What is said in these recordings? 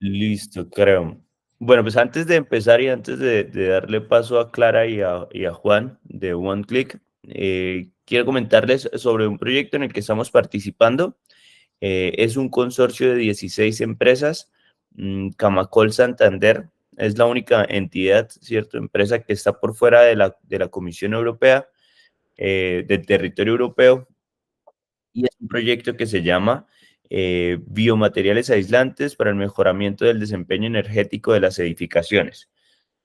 Listo, creo. Bueno, pues antes de empezar y antes de darle paso a Clara y a Juan de OneClick, quiero comentarles sobre un proyecto en el que estamos participando. Es un consorcio de 16 empresas. Camacol Santander es la única entidad, ¿cierto? Empresa que está por fuera de la Comisión Europea, del territorio europeo, y es un proyecto que se llama Biomateriales aislantes para el mejoramiento del desempeño energético de las edificaciones.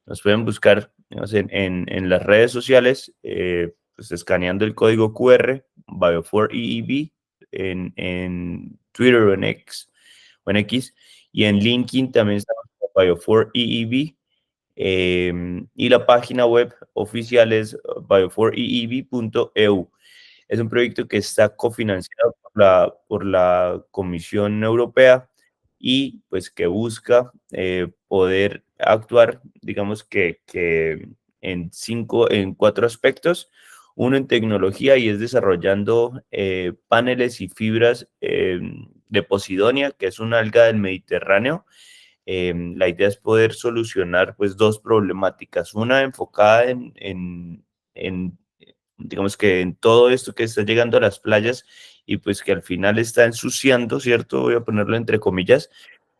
Nos pueden buscar, digamos, en las redes sociales, pues escaneando el código QR, Bio4EEB, en Twitter o en X, y en LinkedIn también estamos como Bio4EEB, y la página web oficial es bio4eeb.eu. Es un proyecto que está cofinanciado por la Comisión Europea y pues que busca poder actuar, digamos que en cuatro aspectos. Uno en tecnología y es desarrollando paneles y fibras de Posidonia, que es una alga del Mediterráneo. La idea es poder solucionar pues dos problemáticas, una enfocada en, digamos que en todo esto que está llegando a las playas y pues que al final está ensuciando, ¿cierto? Voy a ponerlo entre comillas,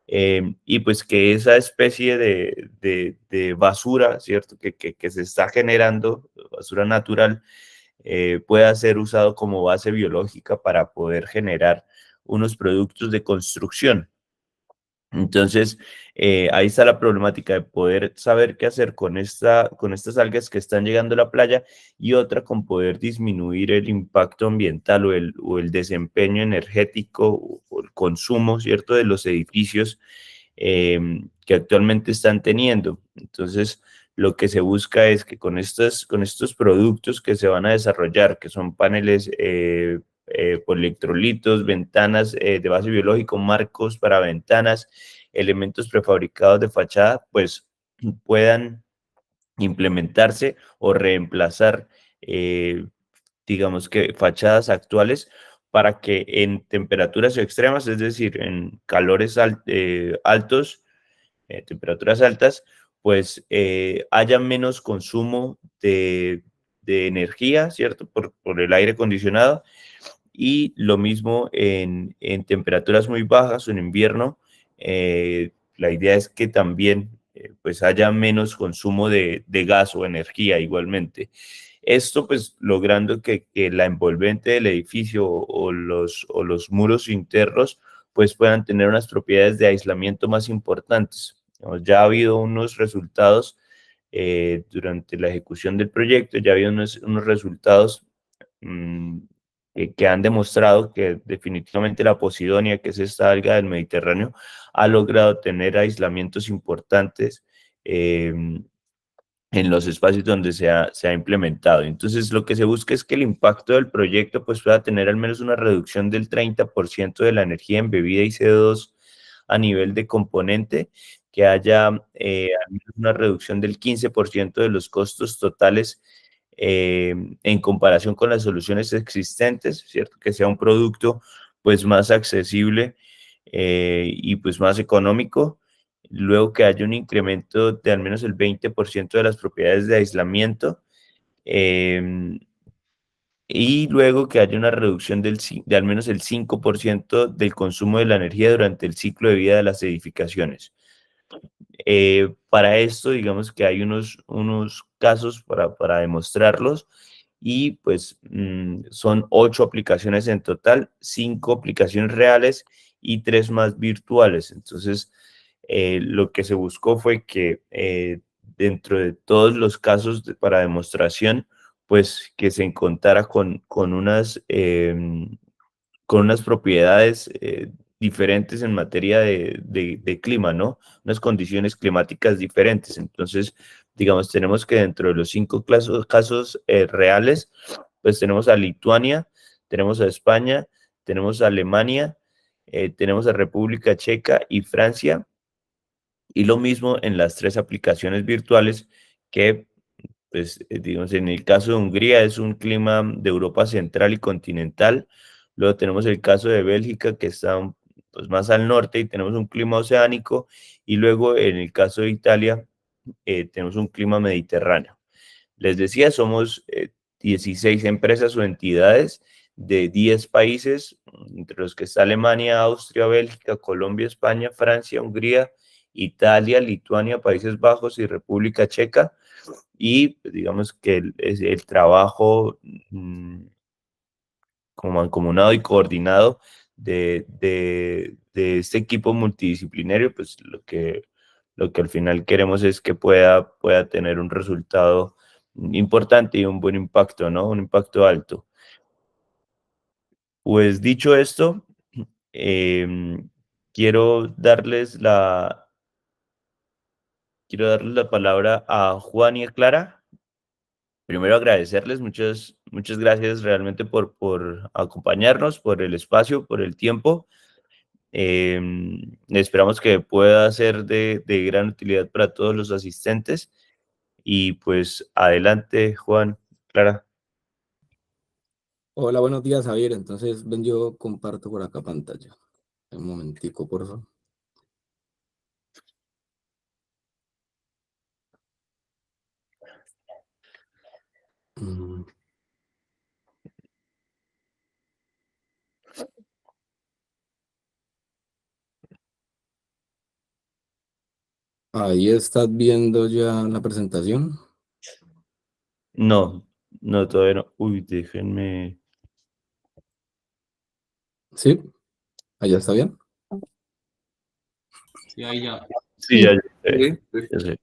y pues que esa especie de basura, ¿cierto? Que se está generando, basura natural, pueda ser usado como base biológica para poder generar unos productos de construcción. Entonces, ahí está la problemática de poder saber qué hacer con estas algas que están llegando a la playa, y otra con poder disminuir el impacto ambiental o el desempeño energético o el consumo, ¿cierto?, de los edificios que actualmente están teniendo. Entonces, lo que se busca es que con estos productos que se van a desarrollar, que son paneles por electrolitos, ventanas de base biológico, marcos para ventanas, elementos prefabricados de fachada, pues puedan implementarse o reemplazar, eh, digamos que fachadas actuales, para que en temperaturas extremas, es decir, en calores altos, temperaturas altas, pues haya menos consumo de energía, ¿cierto? Por el aire acondicionado, y lo mismo en temperaturas muy bajas o en invierno. La idea es que también pues haya menos consumo de gas o energía igualmente. Esto pues logrando que la envolvente del edificio o los muros internos pues puedan tener unas propiedades de aislamiento más importantes. Digamos, ya ha habido unos resultados durante la ejecución del proyecto, ya ha habido unos resultados mm, que han demostrado que definitivamente la Posidonia, que es esta alga del Mediterráneo, ha logrado tener aislamientos importantes en los espacios donde se ha implementado. Entonces, lo que se busca es que el impacto del proyecto pues, pueda tener al menos una reducción del 30% de la energía embebida y CO2 a nivel de componente, que haya al menos una reducción del 15% de los costos totales en comparación con las soluciones existentes, ¿cierto? Que sea un producto pues más accesible y pues más económico. Luego que haya un incremento de al menos el 20% de las propiedades de aislamiento, em, y luego que haya una reducción de al menos el 5% del consumo de la energía durante el ciclo de vida de las edificaciones. Para esto, digamos que hay unos casos para demostrarlos, y pues son 8 aplicaciones en total, 5 aplicaciones reales y 3 más virtuales. Entonces, lo que se buscó fue que dentro de todos los casos para demostración, pues que se encontrara con unas propiedades diferentes en materia de clima, ¿no? Unas condiciones climáticas diferentes. Entonces, digamos, tenemos que dentro de los 5 casos reales, pues tenemos a Lituania, tenemos a España, tenemos a Alemania, tenemos a República Checa y Francia, y lo mismo en las 3 aplicaciones virtuales que, pues, digamos, en el caso de Hungría es un clima de Europa central y continental. Luego tenemos el caso de Bélgica, que está pues más al norte y tenemos un clima oceánico, y luego en el caso de Italia tenemos un clima mediterráneo. Les decía, somos 16 empresas o entidades de 10 países, entre los que está Alemania, Austria, Bélgica, Colombia, España, Francia, Hungría, Italia, Lituania, Países Bajos y República Checa. Y pues, digamos que el trabajo como mancomunado y coordinado de este equipo multidisciplinario, pues lo que al final queremos es que pueda tener un resultado importante y un buen impacto, ¿no? Un impacto alto. Pues dicho esto, em, quiero darles la palabra a Juan y a Clara. Primero agradecerles, muchas gracias realmente por acompañarnos, por el espacio, por el tiempo. Esperamos que pueda ser de gran utilidad para todos los asistentes. Y pues adelante, Juan, Clara. Hola, buenos días, Javier. Entonces, ven, yo comparto por acá pantalla. Un momentico, por favor. Mm, Ahí estás viendo ya la presentación. No, no, todavía no. Uy, déjenme. ¿Sí? ¿Allá está bien? Sí, ahí ya. Sí, ya, Sí. ya sé.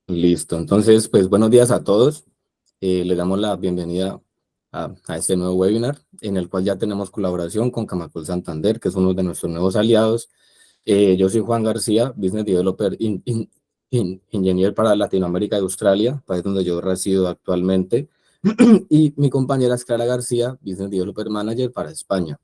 Listo. Entonces, pues buenos días a todos. Le damos la bienvenida a este nuevo webinar en el cual ya tenemos colaboración con Camacol Santander, que es uno de nuestros nuevos aliados. Yo soy Juan García, Business Developer Engineer para Latinoamérica y Australia, país donde yo resido actualmente. Y mi compañera es Clara García, Business Developer Manager para España.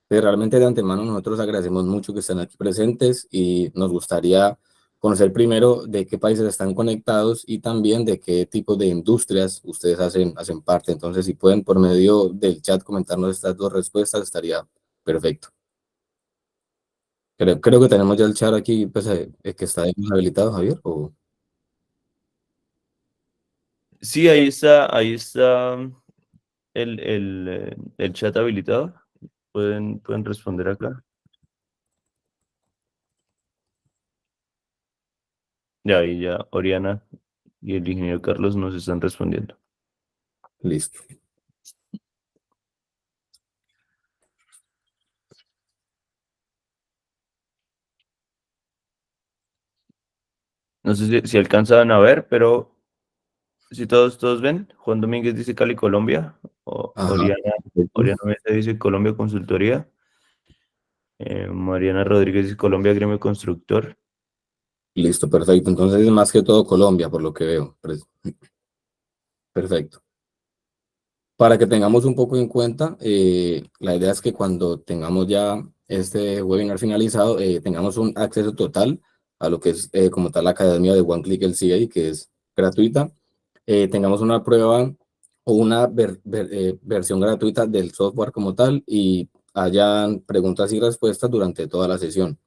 Realmente de antemano nosotros agradecemos mucho que estén aquí presentes y nos gustaría conocer primero de qué países están conectados y también de qué tipo de industrias ustedes hacen parte. Entonces, si pueden por medio del chat comentarnos estas dos respuestas, estaría perfecto. Creo que tenemos ya el chat aquí, pues, que está habilitado, Javier. Sí, ahí está el chat habilitado. Pueden responder acá. Ya, ahí ya Oriana y el ingeniero Carlos nos están respondiendo. Listo. No sé si alcanzan a ver, pero si todos ven, Juan Domínguez dice Cali, Colombia, Ajá. Perfecto. Oriana Mesa dice Colombia Consultoría, Mariana Rodríguez dice Colombia Gremio Constructor. Listo, perfecto. Entonces es más que todo Colombia, por lo que veo. Perfecto. Para que tengamos un poco en cuenta, la idea es que cuando tengamos ya este webinar finalizado, tengamos un acceso total a lo que es como tal la academia de OneClick LCA, que es gratuita. Tengamos una prueba o una versión gratuita del software como tal y hayan preguntas y respuestas durante toda la sesión.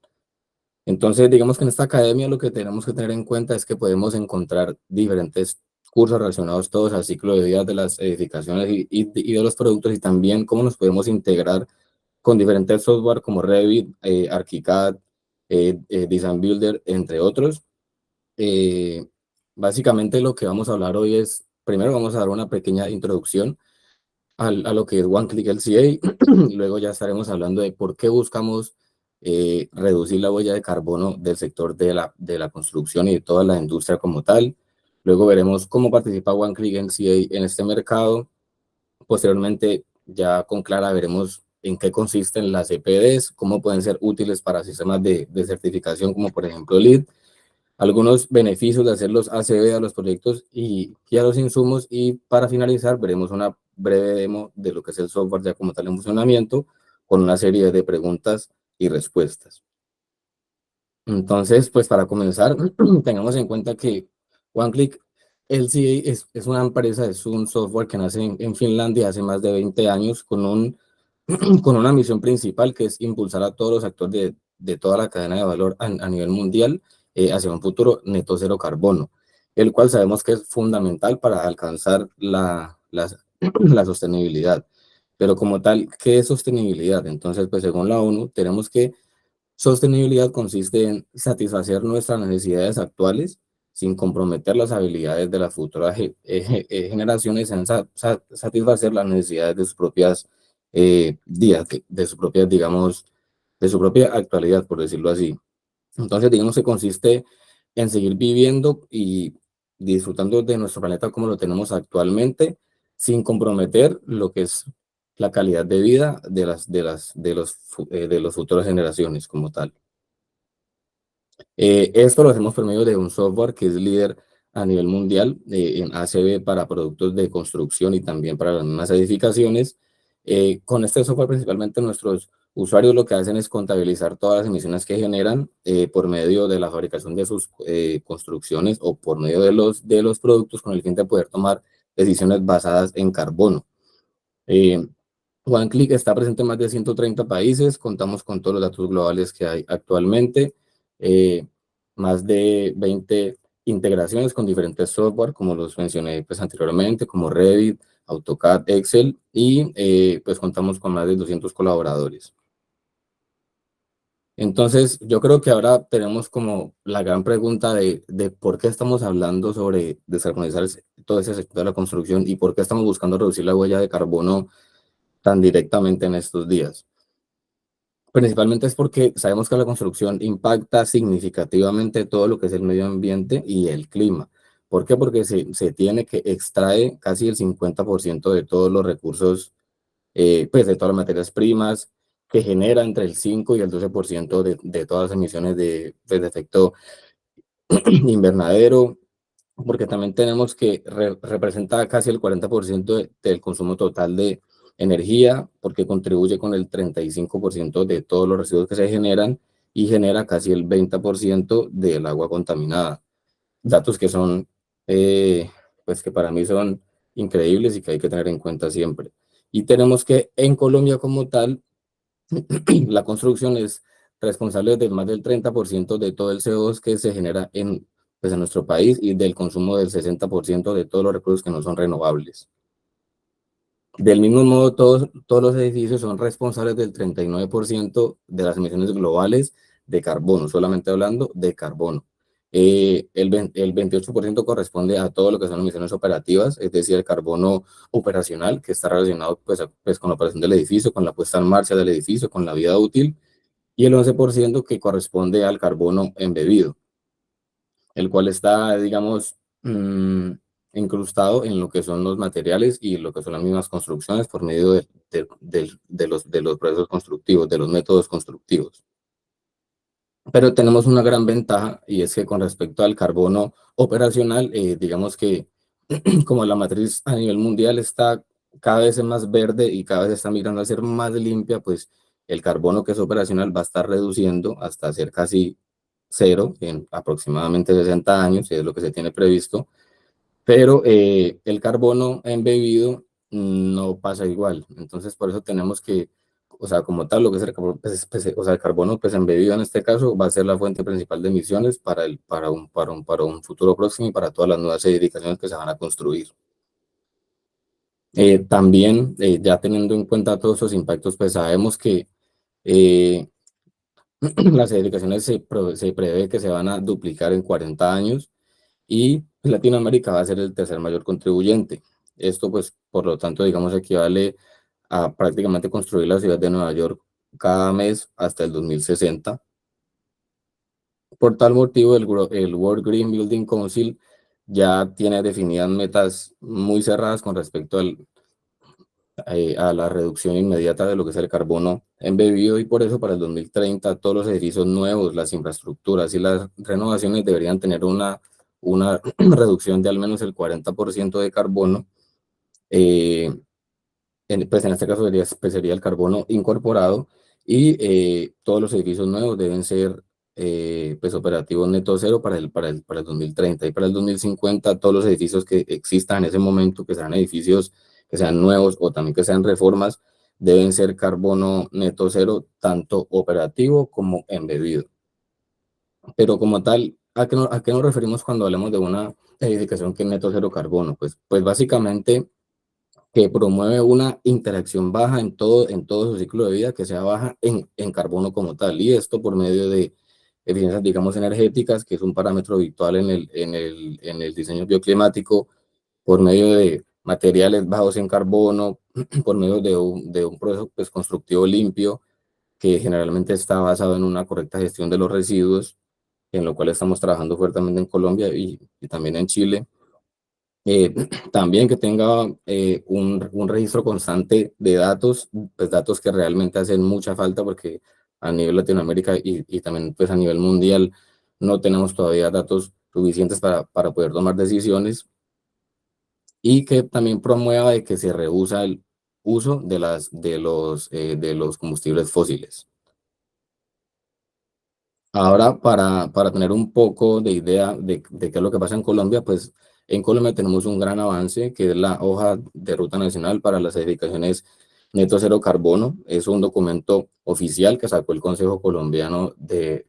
Entonces, digamos que en esta academia lo que tenemos que tener en cuenta es que podemos encontrar diferentes cursos relacionados todos al ciclo de vida de las edificaciones y de los productos y también cómo nos podemos integrar con diferentes software como Revit, ArchiCAD, Design Builder, entre otros. Eh, Básicamente lo que vamos a hablar hoy es, primero vamos a dar una pequeña introducción a lo que es OneClick LCA. Luego ya estaremos hablando de por qué buscamos reducir la huella de carbono del sector de la construcción y de toda la industria como tal. Luego veremos cómo participa OneClick LCA en este mercado. Posteriormente, ya con Clara veremos en qué consisten las EPDs, cómo pueden ser útiles para sistemas de certificación como por ejemplo LEED, algunos beneficios de hacer los ACV a los proyectos y a los insumos, y para finalizar veremos una breve demo de lo que es el software ya como tal en funcionamiento con una serie de preguntas y respuestas. Entonces, pues para comenzar, tengamos en cuenta que OneClick LCA es una empresa, es un software que nace en Finlandia hace más de 20 años con un con una misión principal que es impulsar a todos los actores de toda la cadena de valor a nivel mundial hacia un futuro neto cero carbono, el cual sabemos que es fundamental para alcanzar la sostenibilidad. Pero como tal, ¿qué es sostenibilidad? Entonces, pues según la ONU, tenemos que sostenibilidad consiste en satisfacer nuestras necesidades actuales sin comprometer las habilidades de las futuras generaciones en satisfacer las necesidades de sus propias días, de sus propias, digamos, de su propia actualidad, por decirlo así. Entonces, digamos que consiste en seguir viviendo y disfrutando de nuestro planeta como lo tenemos actualmente, sin comprometer lo que es la calidad de vida de los futuras generaciones como tal. Esto lo hacemos por medio de un software que es líder a nivel mundial en ACV para productos de construcción y también para las mismas edificaciones. Con este software principalmente nuestros usuarios lo que hacen es contabilizar todas las emisiones que generan por medio de la fabricación de sus construcciones o por medio de los productos con el fin de poder tomar decisiones basadas en carbono. OneClick está presente en más de 130 países, contamos con todos los datos globales que hay actualmente, eh, más de 20 integraciones con diferentes software, como los mencioné pues, anteriormente, como Revit, AutoCAD, Excel, y pues contamos con más de 200 colaboradores. Entonces, yo creo que ahora tenemos como la gran pregunta de por qué estamos hablando sobre descarbonizar todo ese sector de la construcción y por qué estamos buscando reducir la huella de carbono tan directamente en estos días. Principalmente es porque sabemos que la construcción impacta significativamente todo lo que es el medio ambiente y el clima. ¿Por qué? Porque se tiene que extrae casi el 50% de todos los recursos, pues de todas las materias primas, que genera entre el 5 y el 12% de todas las emisiones pues, de efecto invernadero, porque también tenemos que representa casi el 40% del consumo total de energía, porque contribuye con el 35% de todos los residuos que se generan y genera casi el 20% del agua contaminada. Datos que son, pues que para mí son increíbles y que hay que tener en cuenta siempre. Y tenemos que en Colombia como tal, la construcción es responsable de más del 30% de todo el CO2 que se genera pues, en nuestro país y del consumo del 60% de todos los recursos que no son renovables. Del mismo modo, todos los edificios son responsables del 39% de las emisiones globales de carbono, solamente hablando de carbono. El 28% corresponde a todo lo que son emisiones operativas, es decir, el carbono operacional, que está relacionado pues, con la operación del edificio, con la puesta en marcha del edificio, con la vida útil, y el 11% que corresponde al carbono embebido, el cual está, digamos, incrustado en lo que son los materiales y lo que son las mismas construcciones por medio de los procesos constructivos, de los métodos constructivos. Pero tenemos una gran ventaja y es que con respecto al carbono operacional, digamos que como la matriz a nivel mundial está cada vez más verde y cada vez está migrando a ser más limpia, pues el carbono que es operacional va a estar reduciendo hasta ser casi cero en aproximadamente 60 años, que es lo que se tiene previsto, pero el carbono embebido no pasa igual. Entonces, por eso tenemos que, o sea, como tal, lo que es el carbono, o sea, el carbono pues, embebido en este caso va a ser la fuente principal de emisiones para un futuro próximo y para todas las nuevas edificaciones que se van a construir. También, ya teniendo en cuenta todos esos impactos, pues sabemos que las edificaciones se prevé que se van a duplicar en 40 años y Latinoamérica va a ser el tercer mayor contribuyente. Esto, pues, por lo tanto, digamos, equivale a prácticamente construir la ciudad de Nueva York cada mes hasta el 2060. Por tal motivo, el World Green Building Council ya tiene definidas metas muy cerradas con respecto a la reducción inmediata de lo que es el carbono embebido y por eso para el 2030 todos los edificios nuevos, las infraestructuras y las renovaciones deberían tener una reducción de al menos el 40% de carbono. Pues en este caso sería el carbono incorporado y todos los edificios nuevos deben ser pues operativos neto cero para el 2030 y para el 2050 todos los edificios que existan en ese momento, que sean edificios que sean nuevos o también que sean reformas, deben ser carbono neto cero, tanto operativo como embebido. Pero como tal, a qué nos referimos cuando hablamos de una edificación que es neto cero carbono? Pues básicamente que promueve una interacción baja en todo su ciclo de vida, que sea baja en carbono como tal, y esto por medio de eficiencias, digamos, energéticas, que es un parámetro habitual en el diseño bioclimático, por medio de materiales bajos en carbono, por medio de un proceso pues, constructivo limpio, que generalmente está basado en una correcta gestión de los residuos, en lo cual estamos trabajando fuertemente en Colombia y también en Chile. También que tenga un registro constante de datos, pues datos que realmente hacen mucha falta porque a nivel Latinoamérica y también pues a nivel mundial no tenemos todavía datos suficientes para poder tomar decisiones, y que también promueva de que se rehúsa el uso de los combustibles fósiles. Ahora, para tener un poco de idea de qué es lo que pasa en Colombia, pues en Colombia tenemos un gran avance, que es la hoja de ruta nacional para las edificaciones neto cero carbono. Es un documento oficial que sacó el Consejo Colombiano de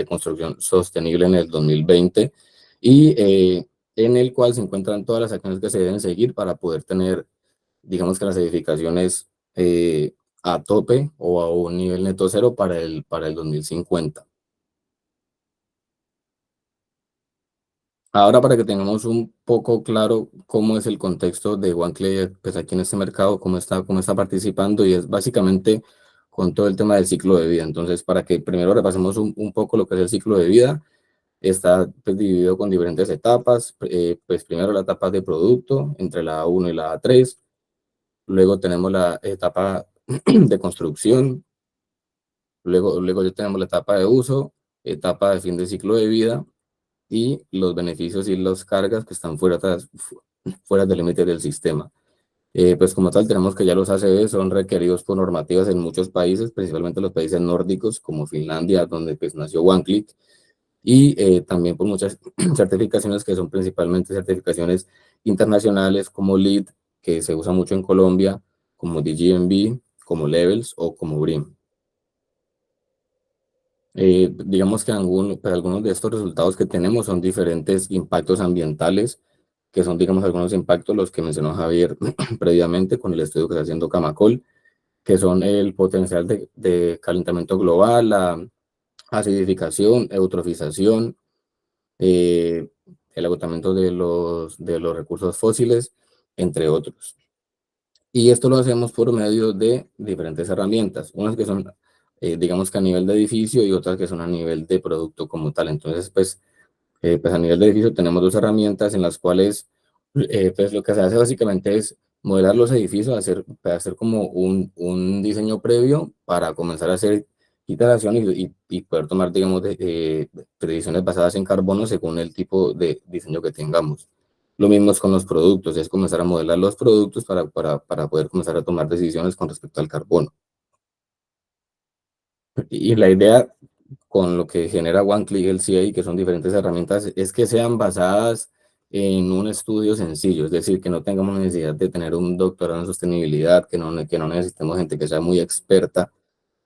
Construcción Sostenible en el 2020, y en el cual se encuentran todas las acciones que se deben seguir para poder tener, digamos que las edificaciones a tope o a un nivel neto cero para el 2050. Ahora, para que tengamos un poco claro cómo es el contexto de OneClay, pues aquí en este mercado, cómo está participando, y es básicamente con todo el tema del ciclo de vida. Entonces, para que primero repasemos un poco lo que es el ciclo de vida, está pues, dividido con diferentes etapas. Pues primero la etapa de producto, entre la A1 y la A3. Luego tenemos la etapa de construcción. Luego ya tenemos la etapa de uso, etapa de fin de ciclo de vida, y los beneficios y las cargas que están fuera del límite del sistema. Pues como tal, tenemos que ya los ACV son requeridos por normativas en muchos países, principalmente los países nórdicos como Finlandia, donde pues nació OneClick, y también por muchas certificaciones que son principalmente certificaciones internacionales como LEED, que se usa mucho en Colombia, como DGNB, como Levels o como BREEAM. Digamos que pues, algunos de estos resultados que tenemos son diferentes impactos ambientales, que son, digamos, algunos impactos los que mencionó Javier previamente con el estudio que está haciendo Camacol, que son el potencial de calentamiento global, la acidificación, eutrofización, eh, el agotamiento de los recursos fósiles, entre otros. Y esto lo hacemos por medio de diferentes herramientas, unas que son, digamos que a nivel de edificio, y otras que son a nivel de producto como tal. Entonces, pues a nivel de edificio tenemos dos herramientas en las cuales pues lo que se hace básicamente es modelar los edificios, hacer como un diseño previo para comenzar a hacer iteraciones y poder tomar, digamos, predicciones basadas en carbono según el tipo de diseño que tengamos. Lo mismo es con los productos, es comenzar a modelar los productos para poder comenzar a tomar decisiones con respecto al carbono. Y la idea con lo que genera OneClick LCA, que son diferentes herramientas, es que sean basadas en un estudio sencillo, es decir, que no tengamos necesidad de tener un doctorado en sostenibilidad, que no necesitemos gente que sea muy experta,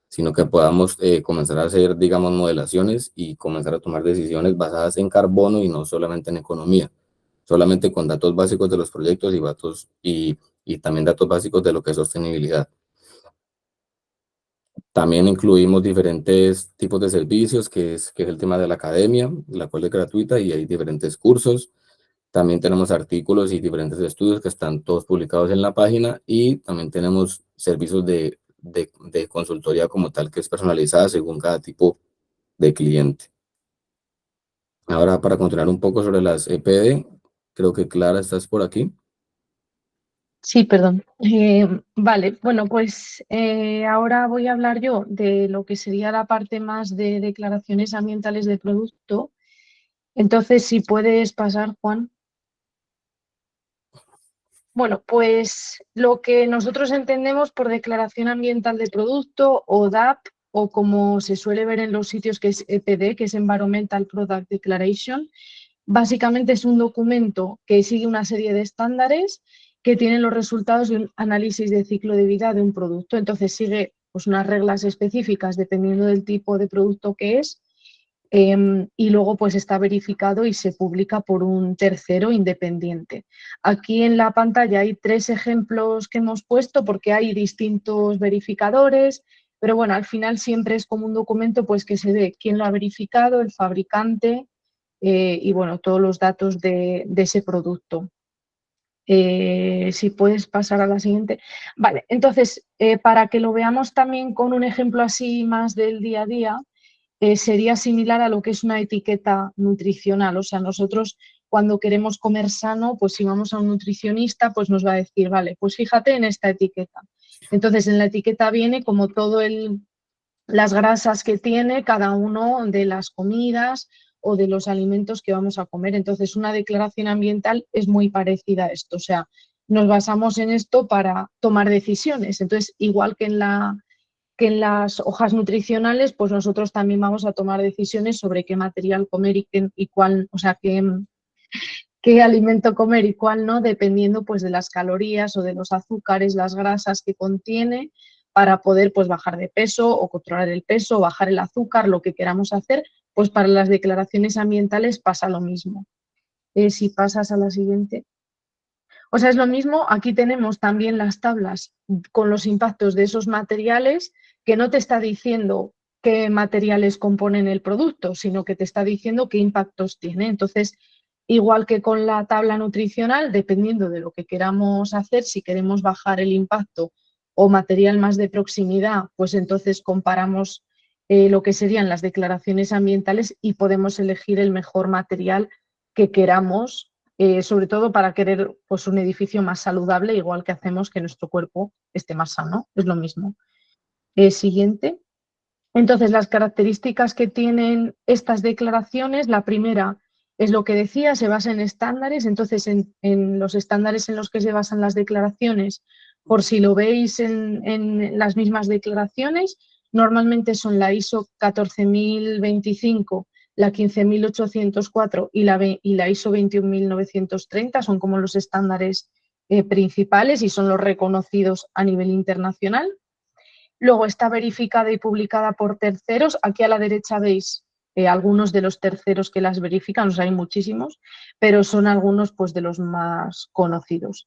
sino que podamos comenzar a hacer, digamos, modelaciones y comenzar a tomar decisiones basadas en carbono y no solamente en economía, solamente con datos básicos de los proyectos y también datos básicos de lo que es sostenibilidad. También incluimos diferentes tipos de servicios, que es el tema de la academia, la cual es gratuita y hay diferentes cursos. También tenemos artículos y diferentes estudios que están todos publicados en la página, y también tenemos servicios de consultoría como tal, que es personalizada según cada tipo de cliente. Ahora, para continuar un poco sobre las EPD, creo que Clara, estás por aquí. Sí, perdón. Vale, bueno, pues ahora voy a hablar yo de lo que sería la parte más de declaraciones ambientales de producto. Entonces, si puedes pasar, Juan. Bueno, pues lo que nosotros entendemos por declaración ambiental de producto, o DAP, o como se suele ver en los sitios, que es EPD, que es Environmental Product Declaration, básicamente es un documento que sigue una serie de estándares que tienen los resultados de un análisis de ciclo de vida de un producto. Entonces sigue pues, unas reglas específicas dependiendo del tipo de producto que es, y luego pues está verificado y se publica por un tercero independiente. Aquí en la pantalla hay 3 ejemplos que hemos puesto porque hay distintos verificadores, pero bueno, al final siempre es como un documento pues que se ve quién lo ha verificado, el fabricante, y bueno, todos los datos de ese producto. Si puedes pasar a la siguiente. Vale, entonces, para que lo veamos también con un ejemplo así más del día a día, sería similar a lo que es una etiqueta nutricional. O sea, nosotros cuando queremos comer sano, pues si vamos a un nutricionista, pues nos va a decir, vale, pues fíjate en esta etiqueta. Entonces, en la etiqueta viene como todo las grasas que tiene cada uno de las comidas o de los alimentos que vamos a comer. Entonces, una declaración ambiental es muy parecida a esto. O sea, nos basamos en esto para tomar decisiones. Entonces, igual que en las hojas nutricionales, pues nosotros también vamos a tomar decisiones sobre qué material comer y cuál, o sea, qué alimento comer y cuál no, dependiendo pues de las calorías o de los azúcares, las grasas que contiene, para poder pues bajar de peso o controlar el peso, bajar el azúcar, lo que queramos hacer, pues para las declaraciones ambientales pasa lo mismo. Si pasas a la siguiente. O sea, es lo mismo, aquí tenemos también las tablas con los impactos de esos materiales, que no te está diciendo qué materiales componen el producto, sino que te está diciendo qué impactos tiene. Entonces, igual que con la tabla nutricional, dependiendo de lo que queramos hacer, si queremos bajar el impacto o material más de proximidad, pues entonces comparamos lo que serían las declaraciones ambientales y podemos elegir el mejor material que queramos, sobre todo para querer pues, un edificio más saludable, igual que hacemos que nuestro cuerpo esté más sano, es lo mismo. Siguiente. Entonces, las características que tienen estas declaraciones, la primera es lo que decía, se basa en estándares. Entonces, en los estándares en los que se basan las declaraciones, por si lo veis en las mismas declaraciones, normalmente son la ISO 14025, la 15804 y la ISO 21930, son como los estándares principales y son los reconocidos a nivel internacional. Luego está verificada y publicada por terceros. Aquí a la derecha veis algunos de los terceros que las verifican, o sea, hay muchísimos, pero son algunos pues, de los más conocidos.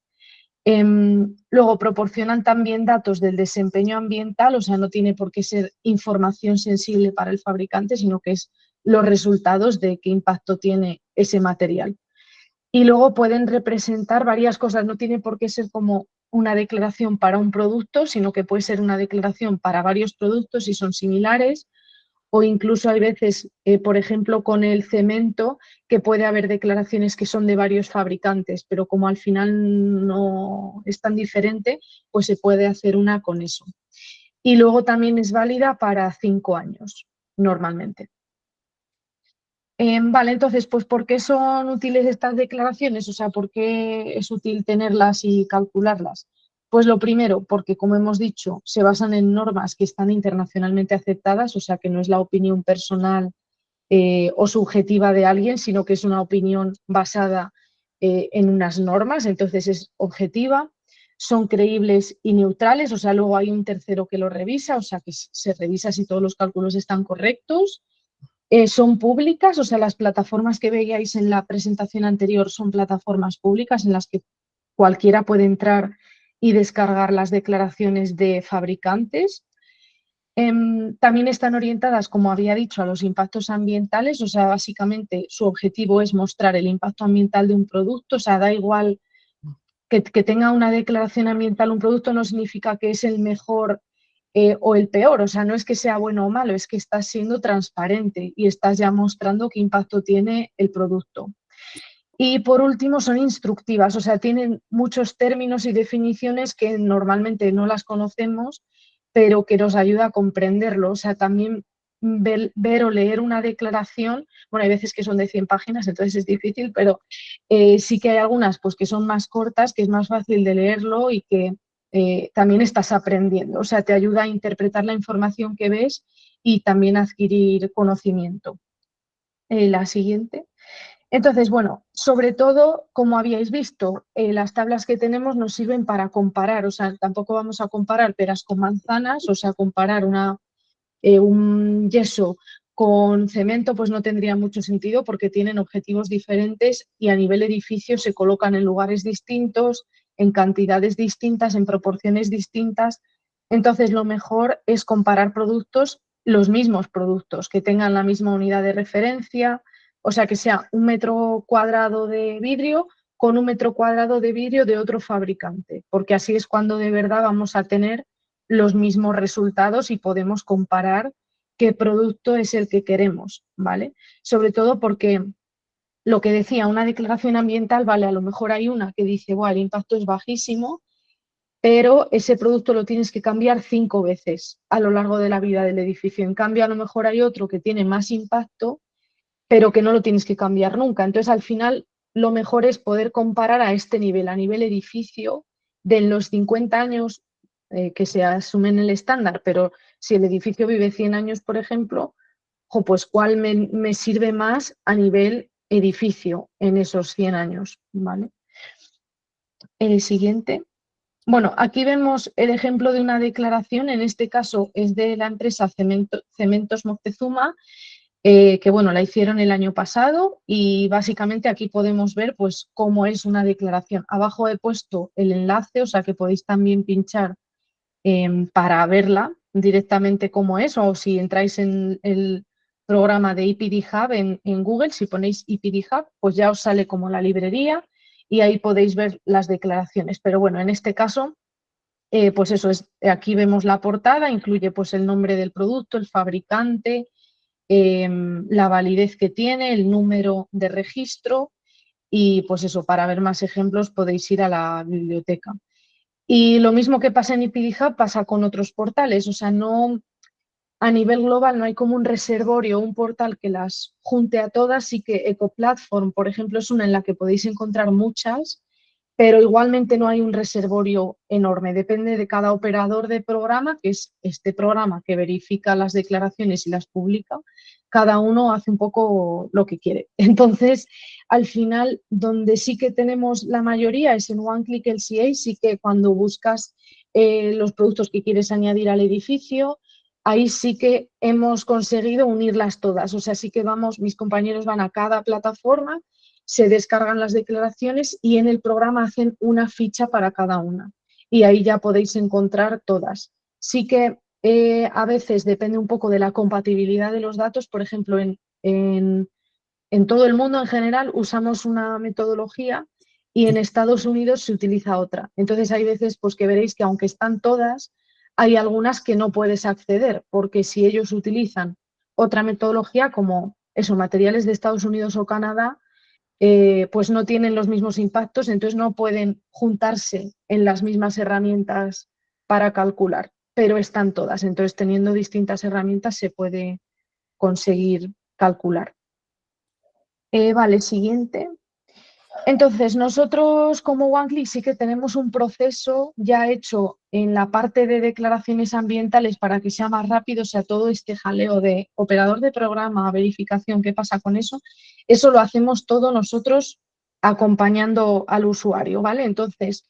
Luego proporcionan también datos del desempeño ambiental, o sea, no tiene por qué ser información sensible para el fabricante, sino que es los resultados de qué impacto tiene ese material. Y luego pueden representar varias cosas, no tiene por qué ser como una declaración para un producto, sino que puede ser una declaración para varios productos si son similares, o incluso hay veces, por ejemplo, con el cemento, que puede haber declaraciones que son de varios fabricantes, pero como al final no es tan diferente, pues se puede hacer una con eso. Y luego también es válida para 5 años, normalmente. Vale, entonces, pues ¿por qué son útiles estas declaraciones? O sea, ¿por qué es útil tenerlas y calcularlas? Pues lo primero, porque como hemos dicho, se basan en normas que están internacionalmente aceptadas, o sea, que no es la opinión personal o subjetiva de alguien, sino que es una opinión basada en unas normas, entonces es objetiva, son creíbles y neutrales, o sea, luego hay un tercero que lo revisa, o sea, que se revisa si todos los cálculos están correctos. Son públicas, o sea, las plataformas que veíais en la presentación anterior son plataformas públicas en las que cualquiera puede entrar y descargar las declaraciones de fabricantes. También están orientadas, como había dicho, a los impactos ambientales, o sea, básicamente su objetivo es mostrar el impacto ambiental de un producto, o sea, da igual que tenga una declaración ambiental un producto, no significa que es el mejor o el peor, o sea, no es que sea bueno o malo, es que estás siendo transparente y estás ya mostrando qué impacto tiene el producto. Y por último, son instructivas, o sea, tienen muchos términos y definiciones que normalmente no las conocemos, pero que nos ayuda a comprenderlo. O sea, también ver o leer una declaración, bueno, hay veces que son de 100 páginas, entonces es difícil, pero sí que hay algunas pues, que son más cortas, que es más fácil de leerlo y que también estás aprendiendo. O sea, te ayuda a interpretar la información que ves y también a adquirir conocimiento. La siguiente. Entonces, bueno, sobre todo, como habíais visto, las tablas que tenemos nos sirven para comparar, o sea, tampoco vamos a comparar peras con manzanas, o sea, comparar un yeso con cemento pues no tendría mucho sentido porque tienen objetivos diferentes y a nivel edificio se colocan en lugares distintos, en cantidades distintas, en proporciones distintas. Entonces, lo mejor es comparar productos, los mismos productos, que tengan la misma unidad de referencia, o sea, que sea 1 metro cuadrado de vidrio con 1 metro cuadrado de vidrio de otro fabricante, porque así es cuando de verdad vamos a tener los mismos resultados y podemos comparar qué producto es el que queremos, ¿vale? Sobre todo porque lo que decía, una declaración ambiental, vale, a lo mejor hay una que dice, bueno, el impacto es bajísimo, pero ese producto lo tienes que cambiar 5 veces a lo largo de la vida del edificio. En cambio, a lo mejor hay otro que tiene más impacto, pero que no lo tienes que cambiar nunca. Entonces, al final, lo mejor es poder comparar a este nivel, a nivel edificio, de los 50 años que se asumen el estándar, pero si el edificio vive 100 años, por ejemplo, pues cuál me sirve más a nivel edificio en esos 100 años, ¿vale? El siguiente. Bueno, aquí vemos el ejemplo de una declaración, en este caso es de la empresa Cementos Moctezuma, que bueno, la hicieron el año pasado y básicamente aquí podemos ver pues cómo es una declaración. Abajo he puesto el enlace, o sea que podéis también pinchar para verla directamente cómo es, o si entráis en el programa de EPD Hub en Google, si ponéis EPD Hub, pues ya os sale como la librería y ahí podéis ver las declaraciones. Pero bueno, en este caso, pues eso es, aquí vemos la portada, incluye pues el nombre del producto, el fabricante, la validez que tiene, el número de registro y pues eso, para ver más ejemplos podéis ir a la biblioteca. Y lo mismo que pasa en EPD Hub pasa con otros portales, o sea, no a nivel global no hay como un reservorio, un portal que las junte a todas, sí que Ecoplatform, por ejemplo, es una en la que podéis encontrar muchas, pero igualmente no hay un reservorio enorme, depende de cada operador de programa, que es este programa que verifica las declaraciones y las publica, cada uno hace un poco lo que quiere. Entonces, al final, donde sí que tenemos la mayoría es en OneClick LCA, sí que cuando buscas los productos que quieres añadir al edificio, ahí sí que hemos conseguido unirlas todas, o sea, sí que vamos, mis compañeros van a cada plataforma, se descargan las declaraciones y en el programa hacen una ficha para cada una. Y ahí ya podéis encontrar todas. Sí que a veces depende un poco de la compatibilidad de los datos. Por ejemplo, en todo el mundo en general usamos una metodología y en Estados Unidos se utiliza otra. Entonces hay veces pues, que veréis que aunque están todas, hay algunas que no puedes acceder, porque si ellos utilizan otra metodología como esos materiales de Estados Unidos o Canadá, pues no tienen los mismos impactos, entonces no pueden juntarse en las mismas herramientas para calcular, pero están todas. Entonces, teniendo distintas herramientas se puede conseguir calcular. Vale, siguiente. Entonces, nosotros como OneClick sí que tenemos un proceso ya hecho en la parte de declaraciones ambientales para que sea más rápido, o sea, todo este jaleo de operador de programa, verificación, ¿qué pasa con eso? Eso lo hacemos todo nosotros acompañando al usuario, ¿vale? Entonces,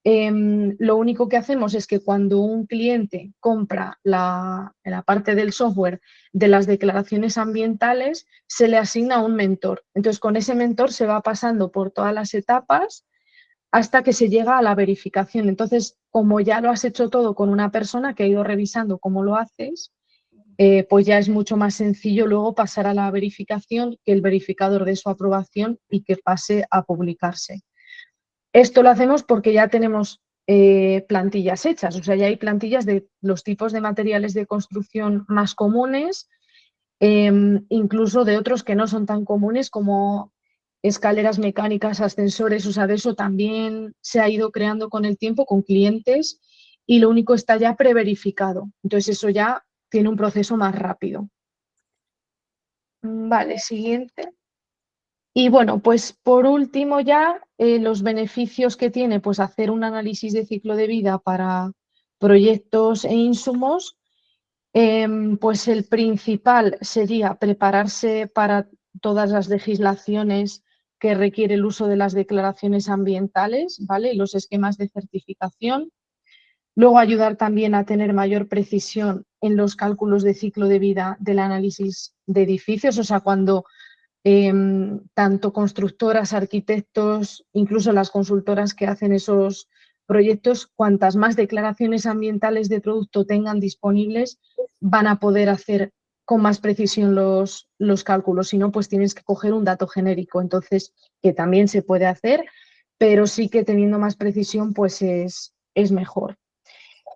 lo único que hacemos es que cuando un cliente compra la parte del software de las declaraciones ambientales, se le asigna un mentor. Entonces, con ese mentor se va pasando por todas las etapas hasta que se llega a la verificación. Entonces, como ya lo has hecho todo con una persona que ha ido revisando cómo lo haces, pues ya es mucho más sencillo luego pasar a la verificación, que el verificador dé su aprobación y que pase a publicarse. Esto lo hacemos porque ya tenemos plantillas hechas, o sea, ya hay plantillas de los tipos de materiales de construcción más comunes, incluso de otros que no son tan comunes como escaleras mecánicas, ascensores, o sea, de eso también se ha ido creando con el tiempo con clientes y lo único está ya preverificado. Entonces eso ya tiene un proceso más rápido. Vale, siguiente. Y bueno, pues por último ya los beneficios que tiene pues hacer un análisis de ciclo de vida para proyectos e insumos, pues el principal sería prepararse para todas las legislaciones que requiere el uso de las declaraciones ambientales, ¿vale? Y los esquemas de certificación. Luego ayudar también a tener mayor precisión en los cálculos de ciclo de vida del análisis de edificios, o sea, cuando tanto constructoras, arquitectos, incluso las consultoras que hacen esos proyectos, cuantas más declaraciones ambientales de producto tengan disponibles, van a poder hacer con más precisión los cálculos. Si no, pues tienes que coger un dato genérico, entonces, que también se puede hacer, pero sí que teniendo más precisión, pues es mejor.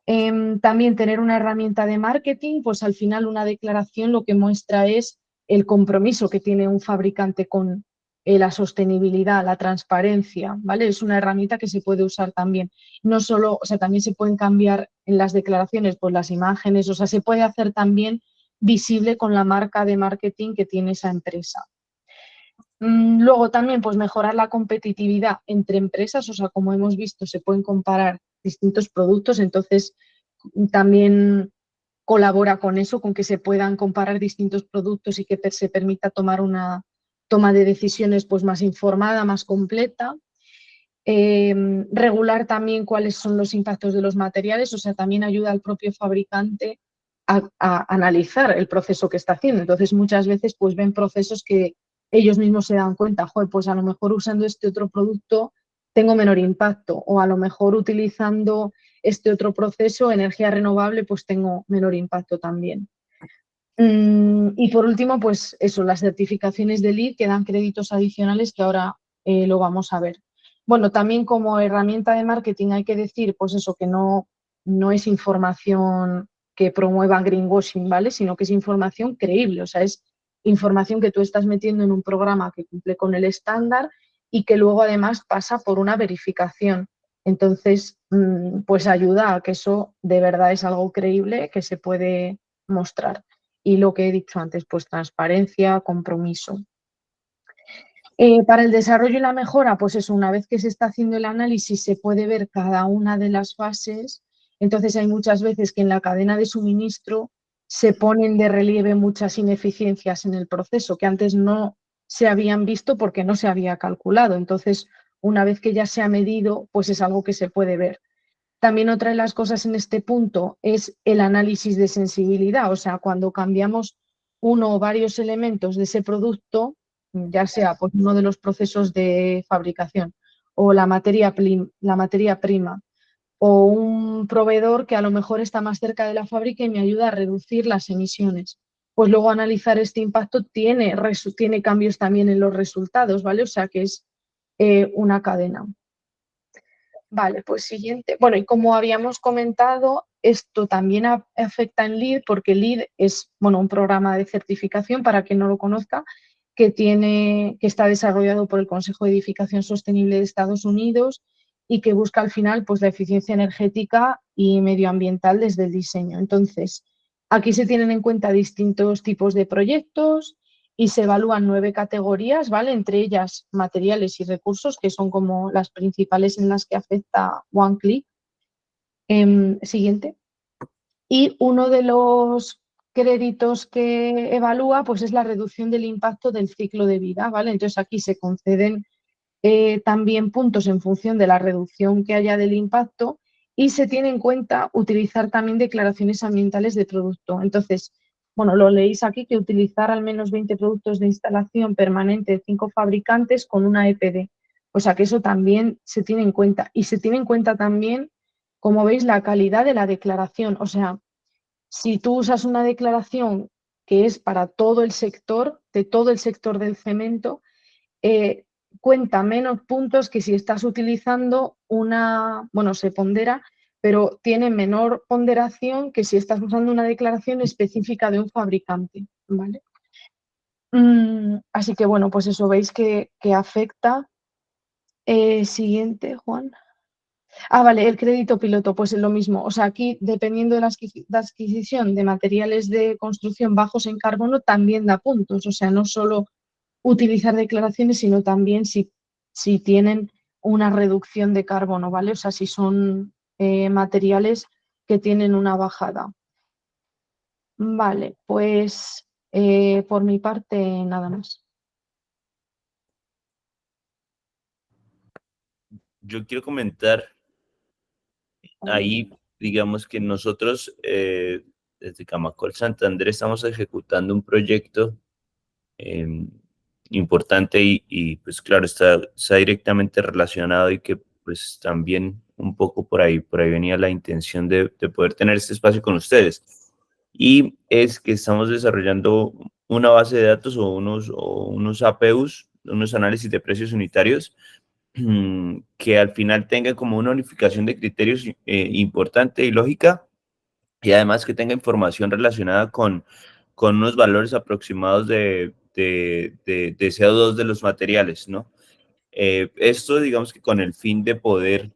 También tener una herramienta de marketing, pues al final una declaración lo que muestra es el compromiso que tiene un fabricante con la sostenibilidad, la transparencia, ¿vale? Es una herramienta que se puede usar también. No solo, o sea, también se pueden cambiar en las declaraciones, pues las imágenes, o sea, se puede hacer también visible con la marca de marketing que tiene esa empresa. Luego también, pues mejorar la competitividad entre empresas, o sea, como hemos visto, se pueden comparar distintos productos, entonces también colabora con eso, con que se puedan comparar distintos productos y que se permita tomar una toma de decisiones pues más informada, más completa. Regular también cuáles son los impactos de los materiales, o sea, también ayuda al propio fabricante a analizar el proceso que está haciendo. Entonces, muchas veces pues ven procesos que ellos mismos se dan cuenta, joder, pues a lo mejor usando este otro producto tengo menor impacto, o a lo mejor utilizando este otro proceso, energía renovable, pues tengo menor impacto también. Y por último, pues eso, las certificaciones de LEED que dan créditos adicionales que ahora lo vamos a ver. Bueno, también como herramienta de marketing hay que decir, pues eso, que no es información que promueva greenwashing, ¿vale? Sino que es información creíble, o sea, es información que tú estás metiendo en un programa que cumple con el estándar y que luego además pasa por una verificación. Entonces, pues ayuda a que eso de verdad es algo creíble que se puede mostrar. Y lo que he dicho antes, pues transparencia, compromiso. Para el desarrollo y la mejora, pues eso, una vez que se está haciendo el análisis se puede ver cada una de las fases. Entonces hay muchas veces que en la cadena de suministro se ponen de relieve muchas ineficiencias en el proceso que antes no se habían visto porque no se había calculado. Entonces, una vez que ya se ha medido, pues es algo que se puede ver. También otra de las cosas en este punto es el análisis de sensibilidad, o sea, cuando cambiamos uno o varios elementos de ese producto, ya sea pues, uno de los procesos de fabricación o la materia prima o un proveedor que a lo mejor está más cerca de la fábrica y me ayuda a reducir las emisiones. Pues luego analizar este impacto tiene cambios también en los resultados, ¿vale? O sea que es una cadena. Vale, pues siguiente. Bueno, y como habíamos comentado, esto también afecta en LEED porque LEED es, bueno, un programa de certificación, para quien no lo conozca, que está desarrollado por el Consejo de Edificación Sostenible de Estados Unidos y que busca al final pues, la eficiencia energética y medioambiental desde el diseño. Entonces, aquí se tienen en cuenta distintos tipos de proyectos y se evalúan 9 categorías, ¿vale? Entre ellas materiales y recursos, que son como las principales en las que afecta OneClick. Siguiente. Y uno de los créditos que evalúa pues es la reducción del impacto del ciclo de vida, ¿vale? Entonces aquí se conceden también puntos en función de la reducción que haya del impacto y se tiene en cuenta utilizar también declaraciones ambientales de producto. Entonces, bueno, lo leéis aquí, que utilizar al menos 20 productos de instalación permanente de 5 fabricantes con una EPD. O sea que eso también se tiene en cuenta. Y se tiene en cuenta también, como veis, la calidad de la declaración. O sea, si tú usas una declaración que es para todo el sector, de todo el sector del cemento, cuenta menos puntos que si estás utilizando se pondera, pero tiene menor ponderación que si estás usando una declaración específica de un fabricante, ¿vale? Así que bueno, pues eso veis que afecta. Siguiente, Juan. Vale, el crédito piloto, pues es lo mismo. O sea, aquí, dependiendo de la adquisición de materiales de construcción bajos en carbono, también da puntos. O sea, no solo utilizar declaraciones, sino también si tienen una reducción de carbono, ¿vale? O sea, si son materiales que tienen una bajada. Vale, pues por mi parte nada más. yo quiero comentar ahí, digamos que nosotros desde Camacol Santander estamos ejecutando un proyecto eh, importante y, pues claro, está directamente relacionado y que pues también un poco por ahí venía la intención de poder tener este espacio con ustedes. Y es que estamos desarrollando una base de datos o unos APUs, unos análisis de precios unitarios, que al final tenga como una unificación de criterios importante y lógica, y además que tenga información relacionada con unos valores aproximados de CO2 de los materiales, ¿no? Esto, digamos que con el fin de poder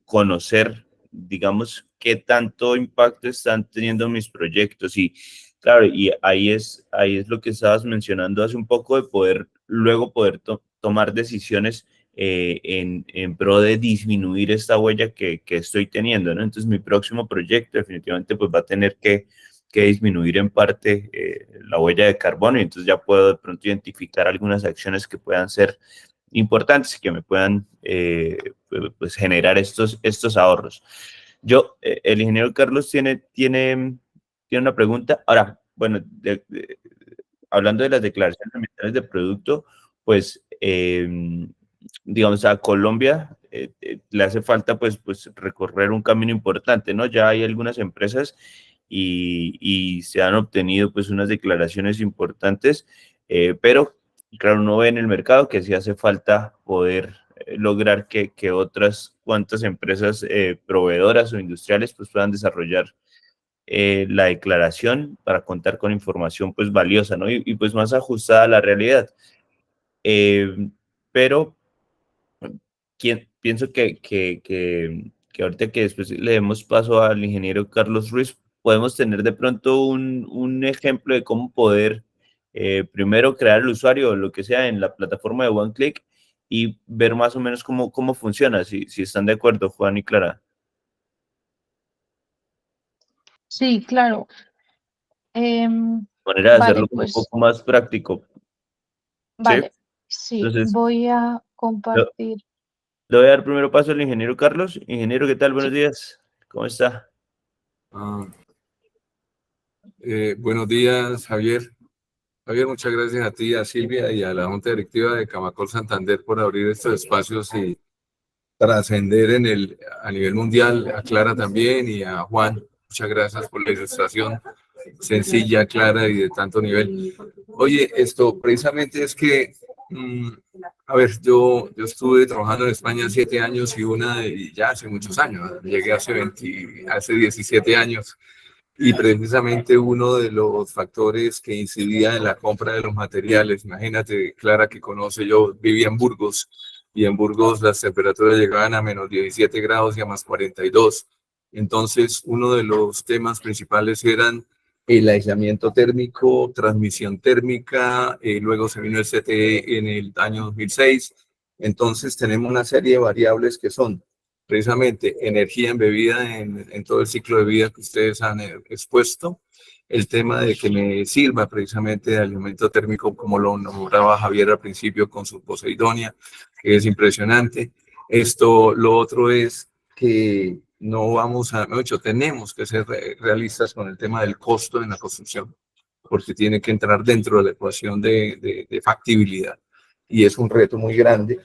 conocer, digamos, qué tanto impacto están teniendo mis proyectos. Y claro, y ahí es lo que estabas mencionando hace un poco, de poder luego poder tomar decisiones en pro de disminuir esta huella que estoy teniendo, ¿no? Entonces, mi próximo proyecto definitivamente pues va a tener que disminuir en parte la huella de carbono, y entonces ya puedo de pronto identificar algunas acciones que puedan ser importantes y que me puedan pues generar estos ahorros. El ingeniero Carlos tiene una pregunta. Ahora, bueno, hablando de las declaraciones ambientales de producto, pues digamos a Colombia le hace falta pues recorrer un camino importante, ¿no? Ya hay algunas empresas y se han obtenido pues unas declaraciones importantes, pero claro, uno ve en el mercado que sí hace falta poder lograr que otras cuantas empresas proveedoras o industriales pues puedan desarrollar la declaración para contar con información pues valiosa, ¿no? Y pues más ajustada a la realidad. Eh, pero pienso que ahorita que después le demos paso al ingeniero Carlos Ruiz, podemos tener de pronto un ejemplo de cómo poder primero crear el usuario o lo que sea en la plataforma de OneClick y ver más o menos cómo funciona, si están de acuerdo, Juan y Clara. Sí, claro. Manera de Vale, hacerlo como un pues poco más práctico, ¿sí? vale, sí, Entonces, voy a le compartir. le voy a dar primero paso al ingeniero Carlos. Ingeniero, ¿qué tal? Buenos Sí, días. ¿Cómo está? Ah, buenos días, Javier. Javier, muchas gracias a ti, a Silvia y a la Junta Directiva de Camacol Santander por abrir estos espacios y trascender a nivel mundial, a Clara también y a Juan. Muchas gracias por la ilustración sencilla, clara y de tanto nivel. Oye, esto precisamente es que, a ver, yo estuve trabajando en España 7 años y ya hace muchos años, llegué hace 17 años. Y precisamente uno de los factores que incidía en la compra de los materiales, imagínate, Clara que conoce, yo vivía en Burgos y en Burgos las temperaturas llegaban a menos 17 grados y a más 42. Entonces, uno de los temas principales eran el aislamiento térmico, transmisión térmica, luego se vino el CTE en el año 2006. Entonces, tenemos una serie de variables que son precisamente energía embebida en todo el ciclo de vida que ustedes han expuesto, el tema de que me sirva precisamente de alimento térmico, como lo nombraba Javier al principio con su Poseidonia, que es impresionante. Lo otro es que no vamos a, de hecho, tenemos que ser realistas con el tema del costo en la construcción, porque tiene que entrar dentro de la ecuación de factibilidad. Y es un reto muy grande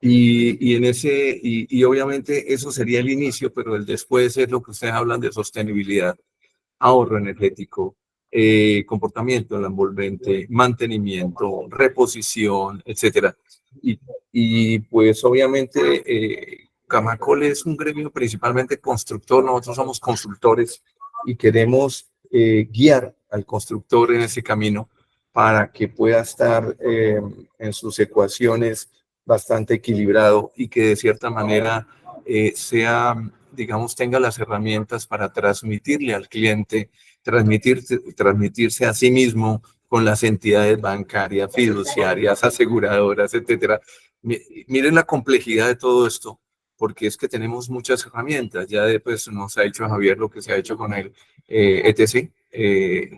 y obviamente eso sería el inicio, pero el después es lo que ustedes hablan de sostenibilidad, ahorro energético, comportamiento del envolvente, mantenimiento, reposición, etcétera. Y pues obviamente Camacol es un gremio principalmente constructor, nosotros somos constructores y queremos guiar al constructor en ese camino para que pueda estar en sus ecuaciones bastante equilibrado y que de cierta manera digamos, tenga las herramientas para transmitirle al cliente, transmitirse a sí mismo con las entidades bancarias, fiduciarias, aseguradoras, etcétera. Miren la complejidad de todo esto, porque es que tenemos muchas herramientas. Ya después nos ha hecho Javier lo que se ha hecho con el ETC,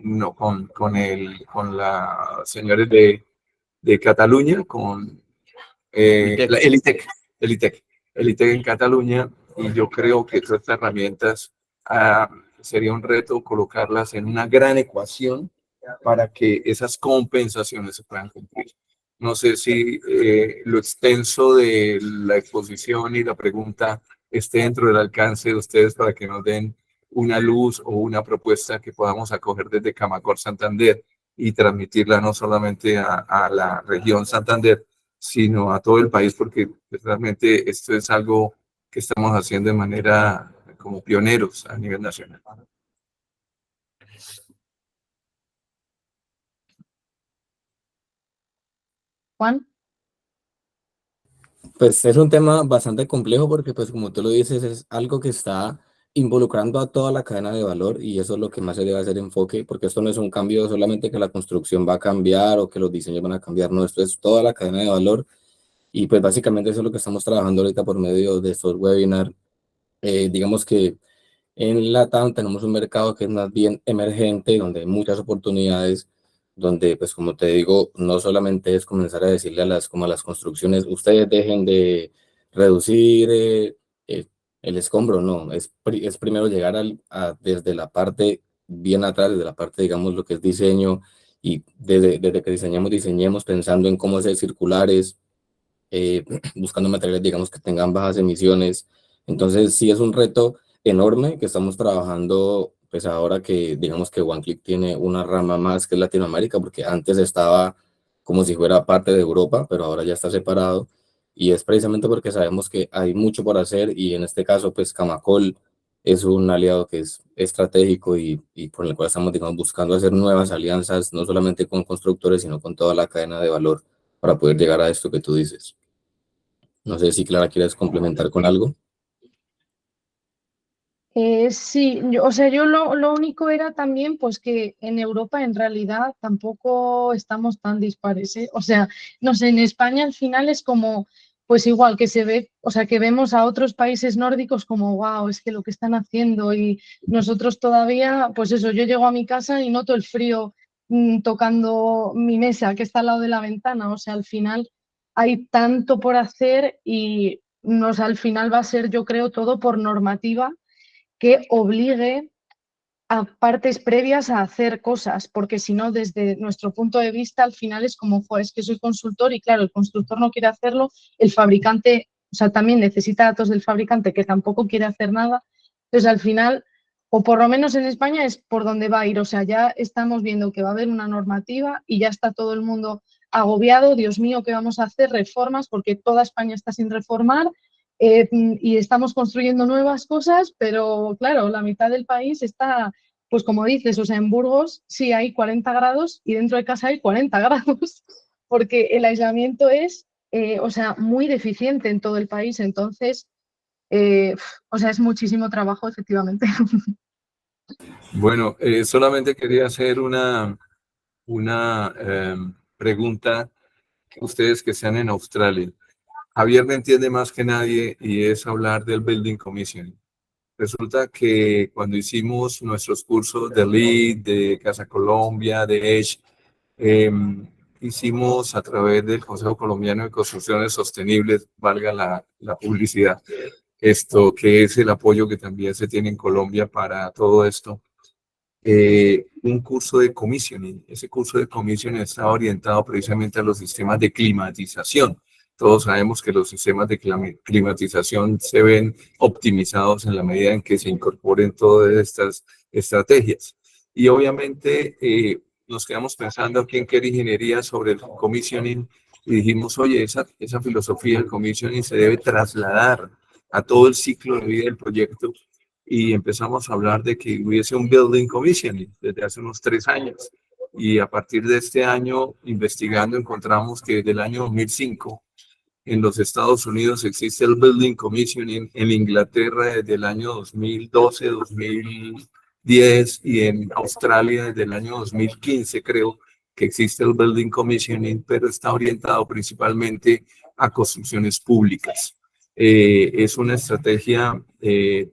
no, con las señores de Cataluña, con ITEC. el ITEC. el ITEC en Cataluña, y yo creo que todas estas herramientas sería un reto colocarlas en una gran ecuación para que esas compensaciones se puedan cumplir. No sé si lo extenso de la exposición y la pregunta esté dentro del alcance de ustedes para que nos den una luz o una propuesta que podamos acoger desde Camacol Santander y transmitirla no solamente a la región Santander, sino a todo el país, porque realmente esto es algo que estamos haciendo de manera como pioneros a nivel nacional. Juan. Pues es un tema bastante complejo porque, pues como tú lo dices, es algo que está involucrando a toda la cadena de valor y eso es lo que más se debe hacer enfoque, porque esto no es un cambio solamente que la construcción va a cambiar o que los diseños van a cambiar, no, esto es toda la cadena de valor y pues básicamente eso es lo que estamos trabajando ahorita por medio de estos webinars. Digamos que en LATAM tenemos un mercado que es más bien emergente, donde hay muchas oportunidades, donde, pues como te digo, no solamente es comenzar a decirle como a las construcciones, ustedes dejen de reducir el escombro, no, es primero llegar desde la parte bien atrás, desde la parte, digamos, lo que es diseño, y desde que diseñemos pensando en cómo hacer circulares, buscando materiales, digamos, que tengan bajas emisiones. Entonces, sí es un reto enorme que estamos trabajando, pues ahora que digamos que OneClick tiene una rama más que es Latinoamérica, porque antes estaba como si fuera parte de Europa, pero ahora ya está separado. Y es precisamente porque sabemos que hay mucho por hacer y en este caso, pues Camacol es un aliado que es estratégico y por el cual estamos, digamos, buscando hacer nuevas alianzas, no solamente con constructores, sino con toda la cadena de valor para poder llegar a esto que tú dices. No sé si Clara quieres complementar con algo. Sí, o sea, yo lo único era también pues que en Europa en realidad tampoco estamos tan dispares, ¿eh? O sea, no sé, en España al final es como, pues igual que se ve, o sea, que vemos a otros países nórdicos como, wow, es que lo que están haciendo y nosotros todavía, pues eso, yo llego a mi casa y noto el frío tocando mi mesa que está al lado de la ventana, o sea, al final hay tanto por hacer y al final va a ser, yo creo, todo por normativa que obligue a partes previas a hacer cosas, porque si no, desde nuestro punto de vista, al final es como, es que soy consultor y claro, el constructor no quiere hacerlo, el fabricante, o sea, también necesita datos del fabricante que tampoco quiere hacer nada. Entonces, al final, o por lo menos en España es por donde va a ir, o sea, ya estamos viendo que va a haber una normativa y ya está todo el mundo agobiado, Dios mío, ¿qué vamos a hacer? Reformas, porque toda España está sin reformar y estamos construyendo nuevas cosas, pero claro, la mitad del país está, pues como dices, o sea, en Burgos sí hay 40 grados y dentro de casa hay 40 grados, porque el aislamiento es, o sea, muy deficiente en todo el país, entonces, o sea, es muchísimo trabajo, efectivamente. Bueno, solamente quería hacer una pregunta. Ustedes que están en Australia, Javier me entiende más que nadie y es hablar del Building Commissioning. Resulta que cuando hicimos nuestros cursos de LEED, de Casa Colombia, de EDGE, hicimos a través del Consejo Colombiano de Construcciones Sostenibles, valga la publicidad, esto que es el apoyo que también se tiene en Colombia para todo esto, un curso de commissioning. Ese curso de commissioning está orientado precisamente a los sistemas de climatización. Todos sabemos que los sistemas de climatización se ven optimizados en la medida en que se incorporen todas estas estrategias. Y obviamente nos quedamos pensando quién quiere ingeniería sobre el commissioning y dijimos, oye, esa filosofía del commissioning se debe trasladar a todo el ciclo de vida del proyecto y empezamos a hablar de que hubiese un building commissioning desde hace unos 3 años. Y a partir de este año, investigando, encontramos que desde el año 2005 en los Estados Unidos existe el building commissioning, en Inglaterra desde el año 2012, 2010 y en Australia desde el año 2015 creo que existe el building commissioning, pero está orientado principalmente a construcciones públicas. Es una estrategia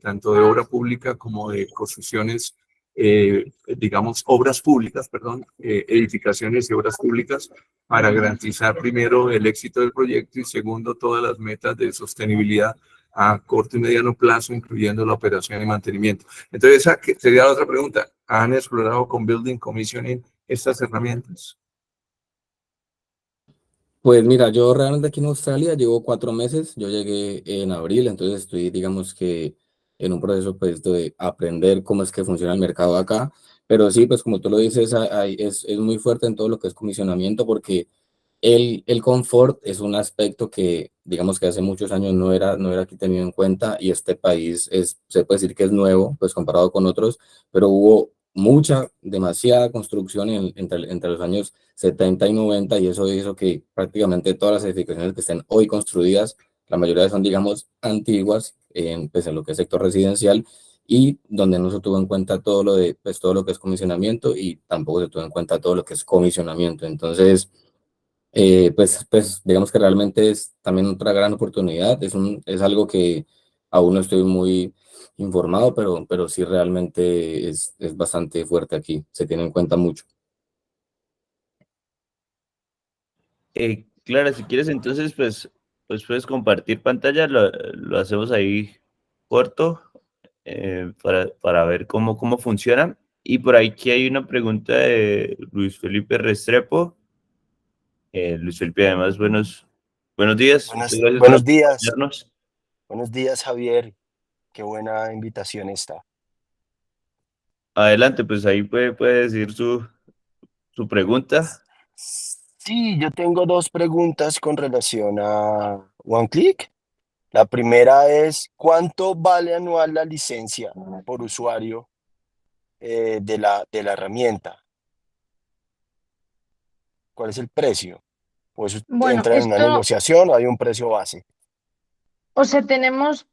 tanto de obra pública como de construcciones digamos, obras públicas, perdón, edificaciones y obras públicas para garantizar primero el éxito del proyecto y segundo todas las metas de sostenibilidad a corto y mediano plazo, incluyendo la operación y mantenimiento. Entonces, esa sería la otra pregunta. ¿Han explorado con Building Commissioning estas herramientas? Pues mira, yo realmente aquí en Australia llevo 4 meses, yo llegué en abril, entonces estoy, digamos que en un proceso pues de aprender cómo es que funciona el mercado acá, pero sí, pues como tú lo dices, es muy fuerte en todo lo que es comisionamiento porque el confort es un aspecto que, digamos que hace muchos años no era aquí tenido en cuenta y este país se puede decir que es nuevo, pues comparado con otros, pero hubo demasiada construcción entre los años 70 y 90 y eso hizo que prácticamente todas las edificaciones que estén hoy construidas, la mayoría son, digamos, antiguas, pues en lo que es sector residencial y donde no se tuvo en cuenta pues todo lo que es comisionamiento y tampoco se tuvo en cuenta todo lo que es comisionamiento. Entonces, pues digamos que realmente es también otra gran oportunidad, es algo que aún no estoy muy informado, pero sí realmente es bastante fuerte aquí, se tiene en cuenta mucho. Clara, si quieres entonces, pues puedes compartir pantalla, lo hacemos ahí corto para ver cómo funciona. Y por aquí hay una pregunta de Luis Felipe Restrepo. Luis Felipe, además, buenos días. Muchas gracias por acompañarnos. Buenos días, Javier. Qué buena invitación esta. Adelante, pues ahí puede decir su pregunta. Sí, yo tengo dos preguntas con relación a OneClick. La primera es, ¿cuánto vale anual la licencia por usuario de la herramienta? ¿Cuál es el precio? Pues Bueno, entra en una esto, negociación o hay un precio base. o sea, tenemos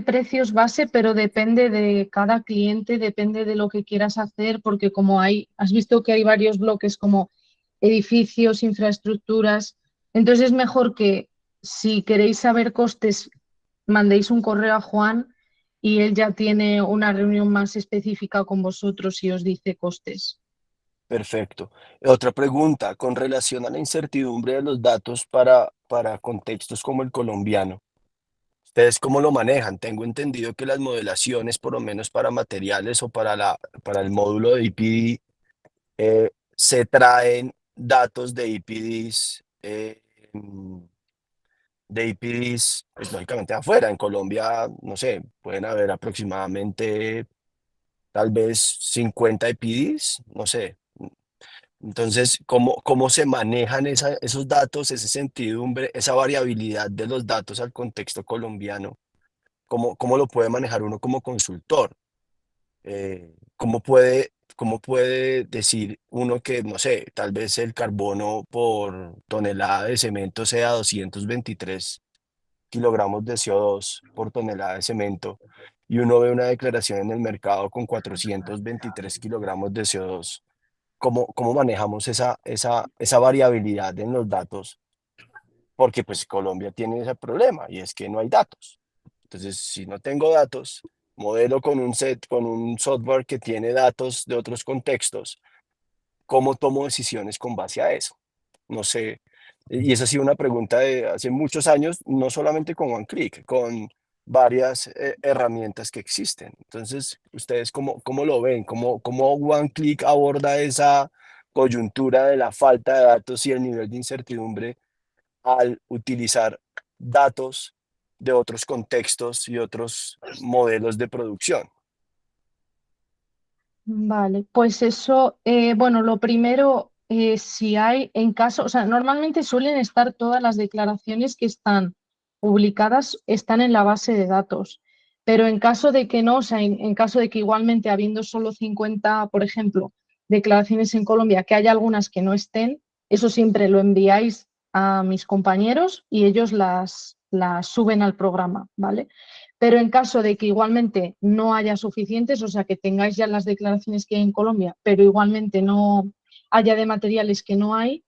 precios base, pero depende de cada cliente, depende de lo que quieras hacer, porque como has visto que hay varios bloques como edificios, infraestructuras, entonces es mejor que si queréis saber costes, mandéis un correo a Juan y él ya tiene una reunión más específica con vosotros y os dice costes. Perfecto. Otra pregunta con relación a la incertidumbre de los datos para contextos como el colombiano. ¿Ustedes cómo lo manejan? Tengo entendido que las modelaciones, por lo menos para materiales o para el módulo de IPD, se traen datos de IPDs, pues lógicamente afuera. En Colombia, no sé, pueden haber aproximadamente tal vez 50 IPDs, no sé. Entonces, ¿cómo se manejan esos datos, esa incertidumbre, esa variabilidad de los datos al contexto colombiano? ¿Cómo lo puede manejar uno como consultor? ¿Cómo puede decir uno que, no sé, tal vez el carbono por tonelada de cemento sea 223 kilogramos de CO2 por tonelada de cemento y uno ve una declaración en el mercado con 423 kilogramos de CO2? ¿Cómo manejamos esa variabilidad en los datos? Porque pues Colombia tiene ese problema y es que no hay datos. Entonces, si no tengo datos, modelo con un software que tiene datos de otros contextos, ¿cómo tomo decisiones con base a eso? No sé. Y esa ha sido una pregunta de hace muchos años, no solamente con OneClick, con varias herramientas que existen. Entonces, ¿ustedes cómo lo ven? ¿Cómo OneClick aborda esa coyuntura de la falta de datos y el nivel de incertidumbre al utilizar datos de otros contextos y otros modelos de producción? Vale, pues eso, bueno, lo primero, si hay en caso, o sea, normalmente suelen estar todas las declaraciones que están publicadas, están en la base de datos, pero en caso de que no, o sea, en caso de que igualmente habiendo solo 50, por ejemplo, declaraciones en Colombia, que haya algunas que no estén, eso siempre lo enviáis a mis compañeros y ellos las suben al programa, ¿vale? Pero en caso de que igualmente no haya suficientes, o sea, que tengáis ya las declaraciones que hay en Colombia, pero igualmente no haya de materiales que no hay,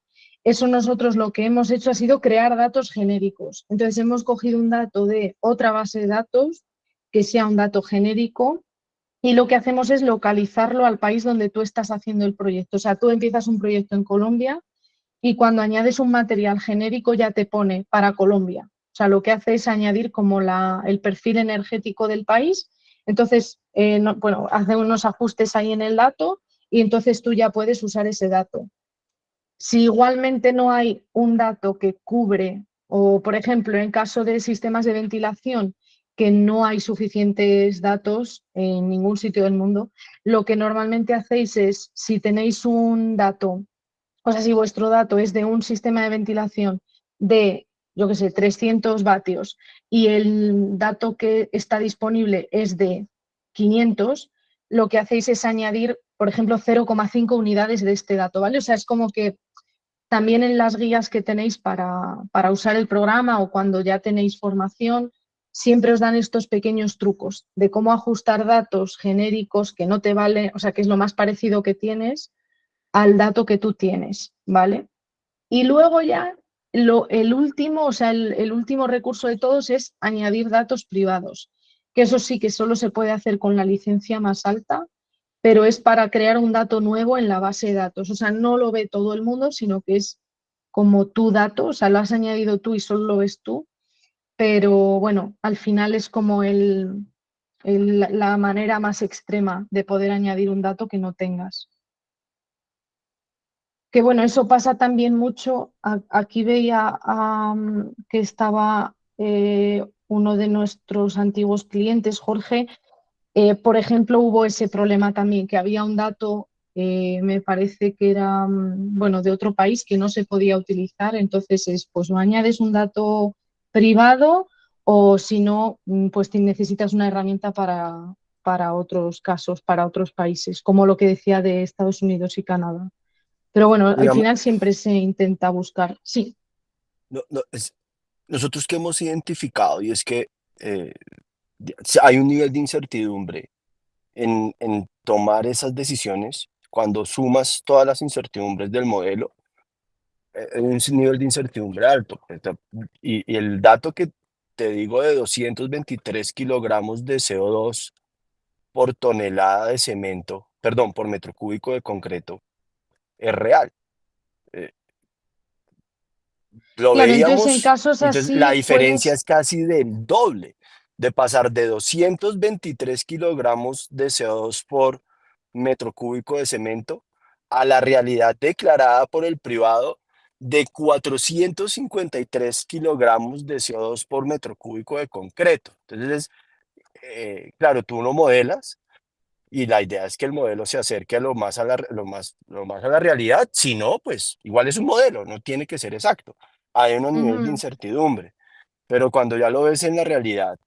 eso nosotros lo que hemos hecho ha sido crear datos genéricos. Entonces hemos cogido un dato de otra base de datos que sea un dato genérico y lo que hacemos es localizarlo al país donde tú estás haciendo el proyecto. O sea, tú empiezas un proyecto en Colombia y cuando añades un material genérico ya te pone para Colombia. O sea, lo que hace es añadir como el perfil energético del país. Entonces, bueno, hace unos ajustes ahí en el dato y entonces tú ya puedes usar ese dato. Si igualmente no hay un dato que cubre, o por ejemplo, en caso de sistemas de ventilación, que no hay suficientes datos en ningún sitio del mundo, lo que normalmente hacéis es, si tenéis un dato, o sea, si vuestro dato es de un sistema de ventilación de, yo qué sé, 300 vatios y el dato que está disponible es de 500, lo que hacéis es añadir, por ejemplo, 0,5 unidades de este dato, ¿vale? O sea, es como que también en las guías que tenéis para usar el programa o cuando ya tenéis formación, siempre os dan estos pequeños trucos de cómo ajustar datos genéricos que no te valen, o sea, que es lo más parecido que tienes al dato que tú tienes, ¿vale? Y luego ya el último, o sea, el último recurso de todos es añadir datos privados, que eso sí que solo se puede hacer con la licencia más alta, pero es para crear un dato nuevo en la base de datos. O sea, no lo ve todo el mundo, sino que es como tu dato, o sea, lo has añadido tú y solo lo ves tú, pero bueno, al final es como la manera más extrema de poder añadir un dato que no tengas. Que bueno, eso pasa también mucho. Aquí veía que estaba uno de nuestros antiguos clientes, Jorge. Por ejemplo, hubo ese problema también, que había un dato, me parece que era, bueno, de otro país que no se podía utilizar. Entonces pues no añades un dato privado o si no, pues necesitas una herramienta para otros casos, para otros países, como lo que decía de Estados Unidos y Canadá. Pero bueno, al Digamos, final siempre se intenta buscar. Sí, nosotros que hemos identificado, y es que eh, hay un nivel de incertidumbre en tomar esas decisiones, cuando sumas todas las incertidumbres del modelo, hay un nivel de incertidumbre alto. Y el dato que te digo de 223 kilogramos de CO2 por tonelada de cemento, perdón, por metro cúbico de concreto, es real. Eh, lo claro, entonces en veíamos, casos y entonces la así diferencia puedes, es casi del doble, de pasar de 223 kilogramos de CO2 por metro cúbico de cemento a la realidad declarada por el privado de 453 kilogramos de CO2 por metro cúbico de concreto. Entonces, claro, tú lo modelas y la idea es que el modelo se acerque a lo más a la realidad. Si no, pues igual es un modelo, no tiene que ser exacto. Hay unos niveles de ujú, incertidumbre, pero cuando ya lo ves en la realidad,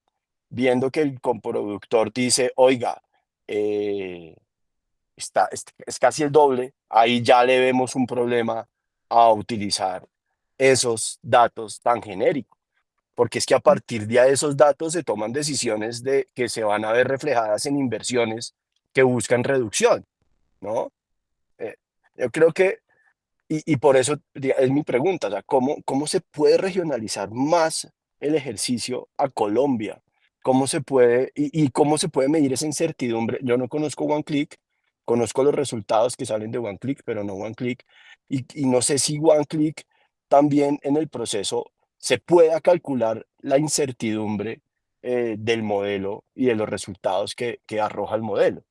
viendo que el coproductor dice, oiga, eh, es casi el doble, ahí ya le vemos un problema a utilizar esos datos tan genéricos, porque es que a partir de esos datos se toman decisiones que se van a ver reflejadas en inversiones que buscan reducción, ¿no? Eh, yo creo que, y por eso es mi pregunta, o sea, ¿cómo se puede regionalizar más el ejercicio a Colombia? ¿Cómo se puede, y cómo se puede medir esa incertidumbre? Yo no conozco OneClick, conozco los resultados que salen de OneClick, pero no OneClick, y no sé si OneClick también en el proceso se pueda calcular la incertidumbre del modelo y de los resultados que arroja el modelo.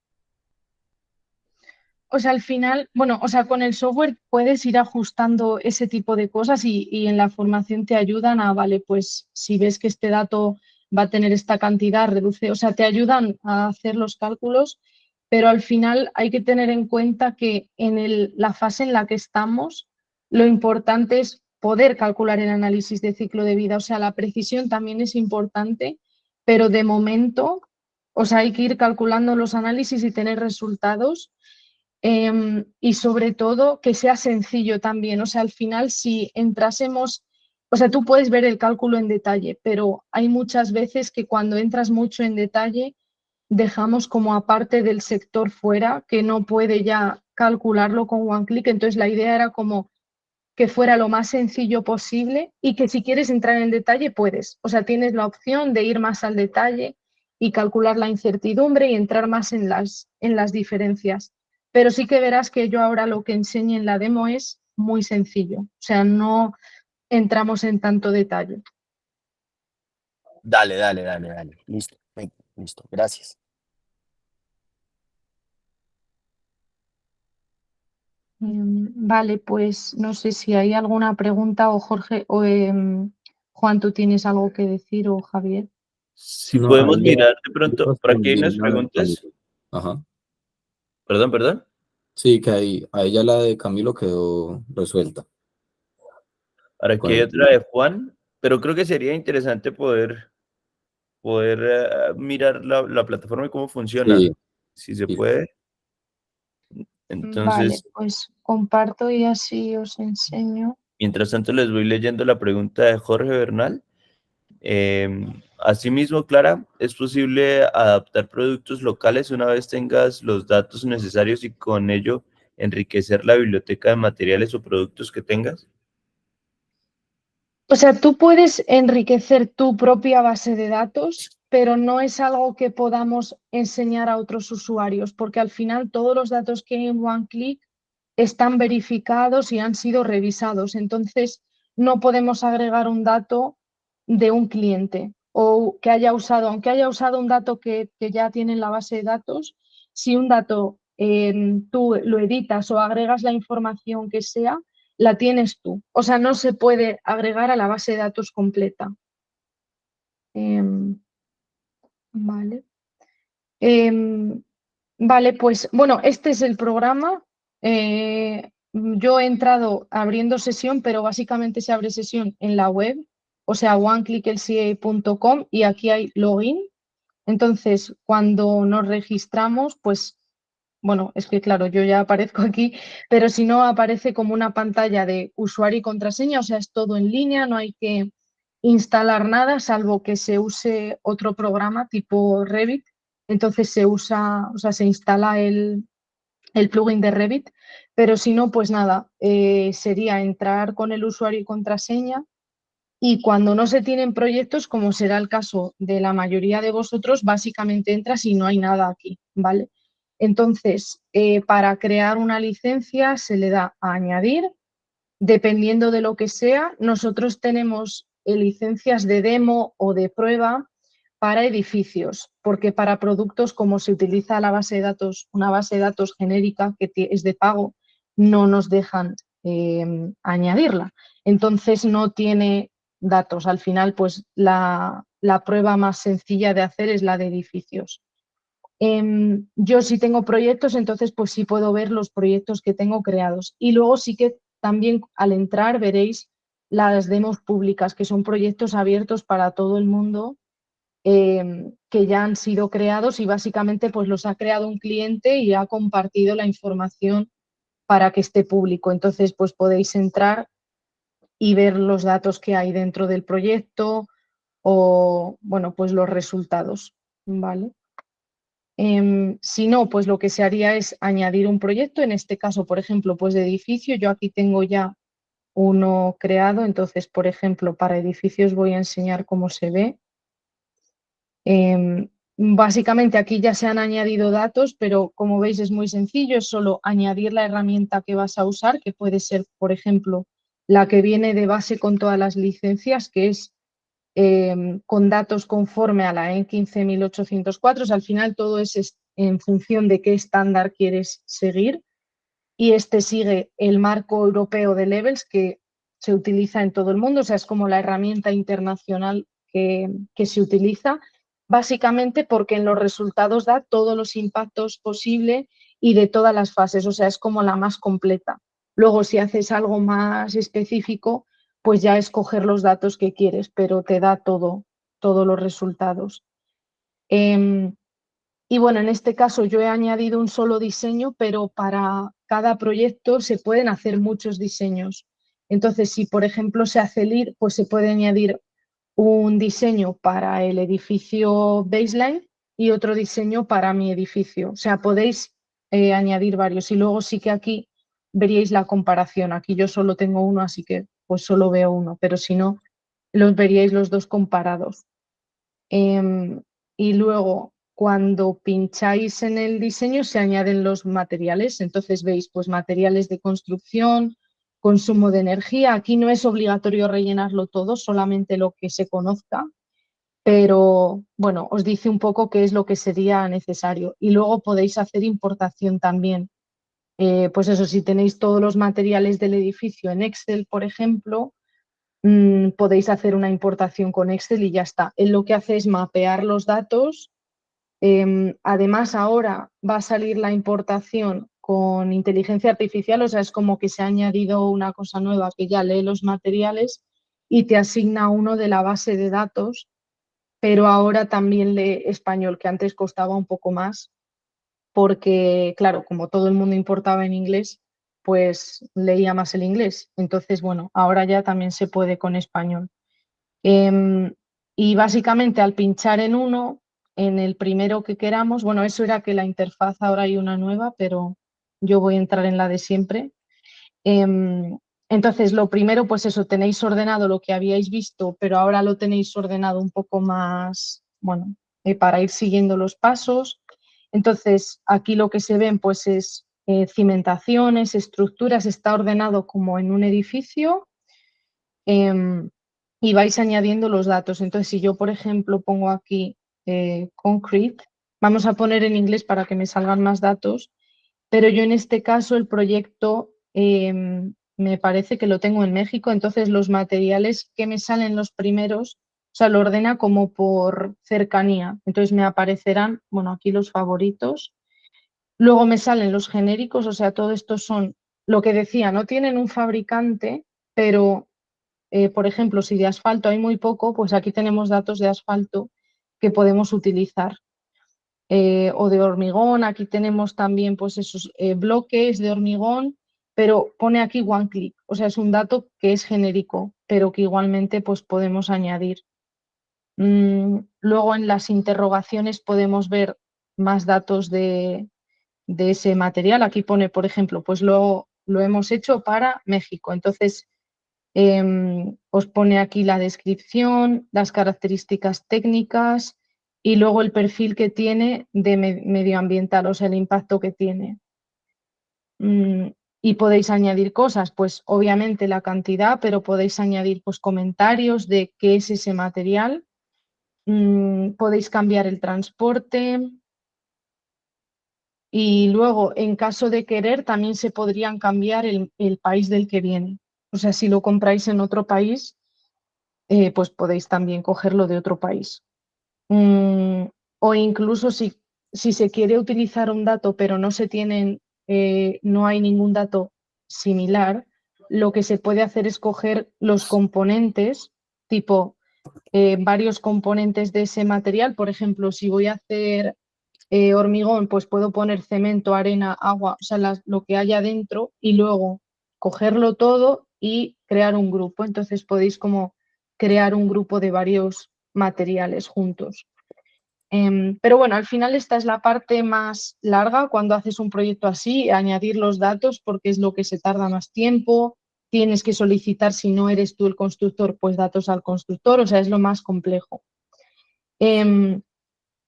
o sea, al final, bueno, o sea, con el software puedes ir ajustando ese tipo de cosas y en la formación te ayudan a, vale, pues si ves que este dato va a tener esta cantidad, reduce, o sea, te ayudan a hacer los cálculos, pero al final hay que tener en cuenta que en la fase en la que estamos, lo importante es poder calcular el análisis de ciclo de vida, o sea, la precisión también es importante, pero de momento, o sea, hay que ir calculando los análisis y tener resultados. Y sobre todo que sea sencillo también. O sea, al final si entrásemos, o sea, tú puedes ver el cálculo en detalle, pero hay muchas veces que cuando entras mucho en detalle, dejamos como aparte del sector fuera que no puede ya calcularlo con OneClick. Entonces la idea era como que fuera lo más sencillo posible y que si quieres entrar en detalle puedes. O sea, tienes la opción de ir más al detalle y calcular la incertidumbre y entrar más en las diferencias. Pero sí que verás que yo ahora lo que enseño en la demo es muy sencillo, o sea, no entramos en tanto detalle. Dale, dale, dale, dale. Listo, listo, gracias. Vale, pues no sé si hay alguna pregunta o Jorge o Juan, ¿tú tienes algo que decir o Javier? Si No, podemos ahí mirar de yo pronto, por aquí hay respondí unas la de preguntas. Camilo. Ajá. Perdón, perdón. Sí, que ahí, a ella la de Camilo quedó resuelta Ahora con aquí hay el otra de plugin. Juan, pero creo que sería interesante poder mirar la plataforma y cómo funciona, Sí, si se sí. puede. Vale, Entonces, pues comparto y así os enseño. mientras tanto les voy leyendo la pregunta de Jorge Bernal. Asimismo, Clara, ¿es posible adaptar productos locales una vez tengas los datos necesarios y con ello enriquecer la biblioteca de materiales o productos que tengas? O sea, tú puedes enriquecer tu propia base de datos, pero no es algo que podamos enseñar a otros usuarios, porque al final todos los datos que hay en OneClick están verificados y han sido revisados. Entonces, no podemos agregar un dato de un cliente o que haya usado, aunque haya usado un dato que ya tiene en la base de datos, si un dato tú lo editas o agregas la información que sea, la tienes tú. O sea, no se puede agregar a la base de datos completa. Em, vale. Vale, pues bueno, este es el programa. Yo he entrado abriendo sesión, pero básicamente se abre sesión en la web, o sea, oneclicklca.com y aquí hay login. Entonces, cuando nos registramos, pues bueno, es que claro, yo ya aparezco aquí, pero si no aparece como una pantalla de usuario y contraseña, o sea, es todo en línea, no hay que instalar nada, salvo que se use otro programa tipo Revit. Entonces se usa, o sea, se instala el plugin de Revit, pero si no, pues nada, sería entrar con el usuario y contraseña y cuando no se tienen proyectos, como será el caso de la mayoría de vosotros, básicamente entras y no hay nada aquí, ¿vale? Entonces, para crear una licencia se le da a añadir, dependiendo de lo que sea. Nosotros tenemos licencias de demo o de prueba para edificios, porque para productos, como se utiliza la base de datos, una base de datos genérica que es de pago, no nos dejan añadirla. Entonces no tiene datos. Al final, pues la prueba más sencilla de hacer es la de edificios. Yo sí tengo proyectos, entonces pues sí puedo ver los proyectos que tengo creados. Y luego sí que también al entrar veréis las demos públicas, que son proyectos abiertos para todo el mundo, que ya han sido creados y básicamente pues los ha creado un cliente y ha compartido la información para que esté público. Entonces pues podéis entrar y ver los datos que hay dentro del proyecto o, bueno, pues los resultados, ¿vale? Si no, pues lo que se haría es añadir un proyecto, en este caso, por ejemplo, pues de edificio. Yo aquí tengo ya uno creado, entonces, por ejemplo, para edificios voy a enseñar cómo se ve. Básicamente aquí ya se han añadido datos, pero como veis es muy sencillo, es solo añadir la herramienta que vas a usar, que puede ser, por ejemplo, la que viene de base con todas las licencias, que es con datos conforme a la EN 15804. O sea, al final todo es en función de qué estándar quieres seguir y este sigue el marco europeo de Levels que se utiliza en todo el mundo, o sea, es como la herramienta internacional que se utiliza, básicamente porque en los resultados da todos los impactos posibles y de todas las fases, o sea, es como la más completa. Luego, si haces algo más específico, pues ya escoger los datos que quieres, pero te da todos los resultados. Y bueno, en este caso yo he añadido un solo diseño, pero para cada proyecto se pueden hacer muchos diseños. Entonces, si por ejemplo se hace LEED, pues se puede añadir un diseño para el edificio baseline y otro diseño para mi edificio. O sea, podéis añadir varios. Y luego sí que aquí veríais la comparación. Aquí yo solo tengo uno, así que pues solo veo uno, pero si no, los veríais los dos comparados. y luego cuando pincháis en el diseño se añaden los materiales. Entonces veis pues materiales de construcción, consumo de energía. Aquí no es obligatorio rellenarlo todo, solamente lo que se conozca, pero bueno, os dice un poco qué es lo que sería necesario. Y luego podéis hacer importación también. Pues eso, si tenéis todos los materiales del edificio en Excel, por ejemplo, podéis hacer una importación con Excel y ya está. Él lo que hace es mapear los datos. Además, ahora va a salir la importación con inteligencia artificial, o sea, es como que se ha añadido una cosa nueva que ya lee los materiales y te asigna uno de la base de datos, pero ahora también lee español, que antes costaba un poco más, porque, claro, como todo el mundo importaba en inglés, pues leía más el inglés. Entonces, bueno, ahora ya también se puede con español. Y básicamente al pinchar en uno, en el primero que queramos, bueno, eso era que la interfaz ahora hay una nueva, pero yo voy a entrar en la de siempre. Entonces, lo primero, pues eso, tenéis ordenado lo que habíais visto, pero ahora lo tenéis ordenado un poco más, bueno, para ir siguiendo los pasos. Entonces, aquí lo que se ven, pues es cimentaciones, estructuras, está ordenado como en un edificio. Y vais añadiendo los datos. Entonces, si yo, por ejemplo, pongo aquí concrete, vamos a poner en inglés para que me salgan más datos, pero yo en este caso el proyecto me parece que lo tengo en México, entonces los materiales que me salen los primeros, o sea, lo ordena como por cercanía. Entonces me aparecerán, bueno, aquí los favoritos. Luego me salen los genéricos, o sea, todo esto son lo que decía, no tienen un fabricante, pero por ejemplo, si de asfalto hay muy poco, pues aquí tenemos datos de asfalto que podemos utilizar. O de hormigón, aquí tenemos también pues esos bloques de hormigón, pero pone aquí one click, o sea, es un dato que es genérico, pero que igualmente pues podemos añadir. Luego en las interrogaciones podemos ver más datos de ese material. Aquí pone, por ejemplo, pues lo hemos hecho para México. Entonces, os pone aquí la descripción, las características técnicas y luego el perfil que tiene de medioambiental, o sea, el impacto que tiene. Y podéis añadir cosas, pues obviamente la cantidad, pero podéis añadir pues comentarios de qué es ese material. Podéis cambiar el transporte y luego, en caso de querer, también se podrían cambiar el país del que viene. O sea, si lo compráis en otro país, pues podéis también cogerlo de otro país. O incluso si se quiere utilizar un dato, pero no se tienen, no hay ningún dato similar, lo que se puede hacer es coger los componentes, tipo varios componentes de ese material. Por ejemplo, si voy a hacer hormigón, pues puedo poner cemento, arena, agua, o sea, lo que haya dentro y luego cogerlo todo y crear un grupo. Entonces podéis como crear un grupo de varios materiales juntos. Pero bueno, al final esta es la parte más larga cuando haces un proyecto así, añadir los datos porque es lo que se tarda más tiempo. Tienes que solicitar, si no eres tú el constructor, pues datos al constructor, o sea, es lo más complejo.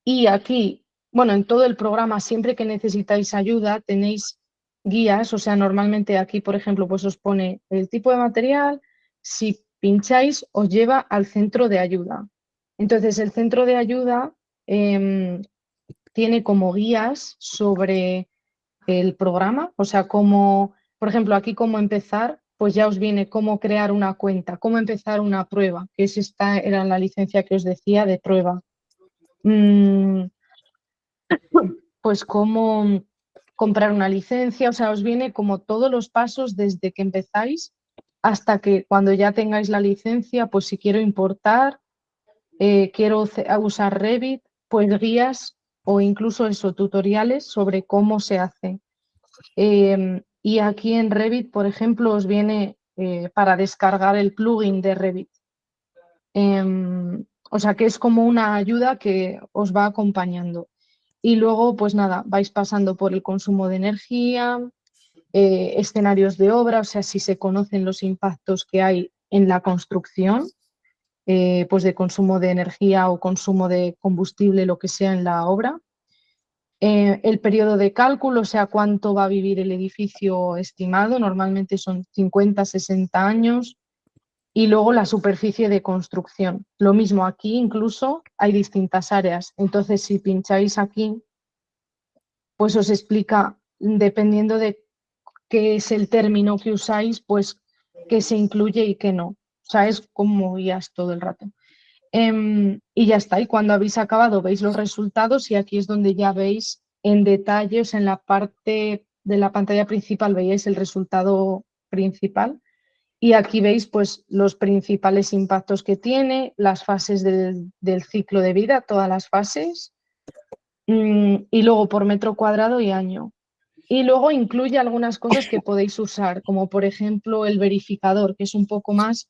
Y aquí, bueno, en todo el programa, siempre que necesitáis ayuda, tenéis guías, o sea, normalmente aquí, por ejemplo, pues os pone el tipo de material, si pincháis, os lleva al centro de ayuda. Entonces, el centro de ayuda tiene como guías sobre el programa, o sea, cómo, por ejemplo, aquí cómo empezar, pues ya os viene cómo crear una cuenta, cómo empezar una prueba, que es esta era la licencia que os decía de prueba. Pues cómo comprar una licencia, o sea, os viene como todos los pasos desde que empezáis hasta que cuando ya tengáis la licencia, pues si quiero importar, quiero usar Revit, pues guías o incluso eso, tutoriales sobre cómo se hace. Y aquí en Revit, por ejemplo, os viene para descargar el plugin de Revit. O sea que es como una ayuda que os va acompañando. Y luego, pues nada, vais pasando por el consumo de energía, escenarios de obra, o sea, si se conocen los impactos que hay en la construcción. pues de consumo de energía o consumo de combustible, lo que sea en la obra. El periodo de cálculo, o sea, cuánto va a vivir el edificio estimado, normalmente son 50, 60 años. Y luego la superficie de construcción. Lo mismo aquí, incluso hay distintas áreas. Entonces, si pincháis aquí, pues os explica, dependiendo de qué es el término que usáis, pues qué se incluye y qué no. O sea, es como guías todo el rato. Y ya está. Y cuando habéis acabado, veis los resultados y aquí es donde ya veis en detalle, o sea, en la parte de la pantalla principal veis el resultado principal. Y aquí veis pues los principales impactos que tiene, las fases del ciclo de vida, todas las fases, y luego por metro cuadrado y año. Y luego incluye algunas cosas que podéis usar, como por ejemplo el verificador, que es un poco más,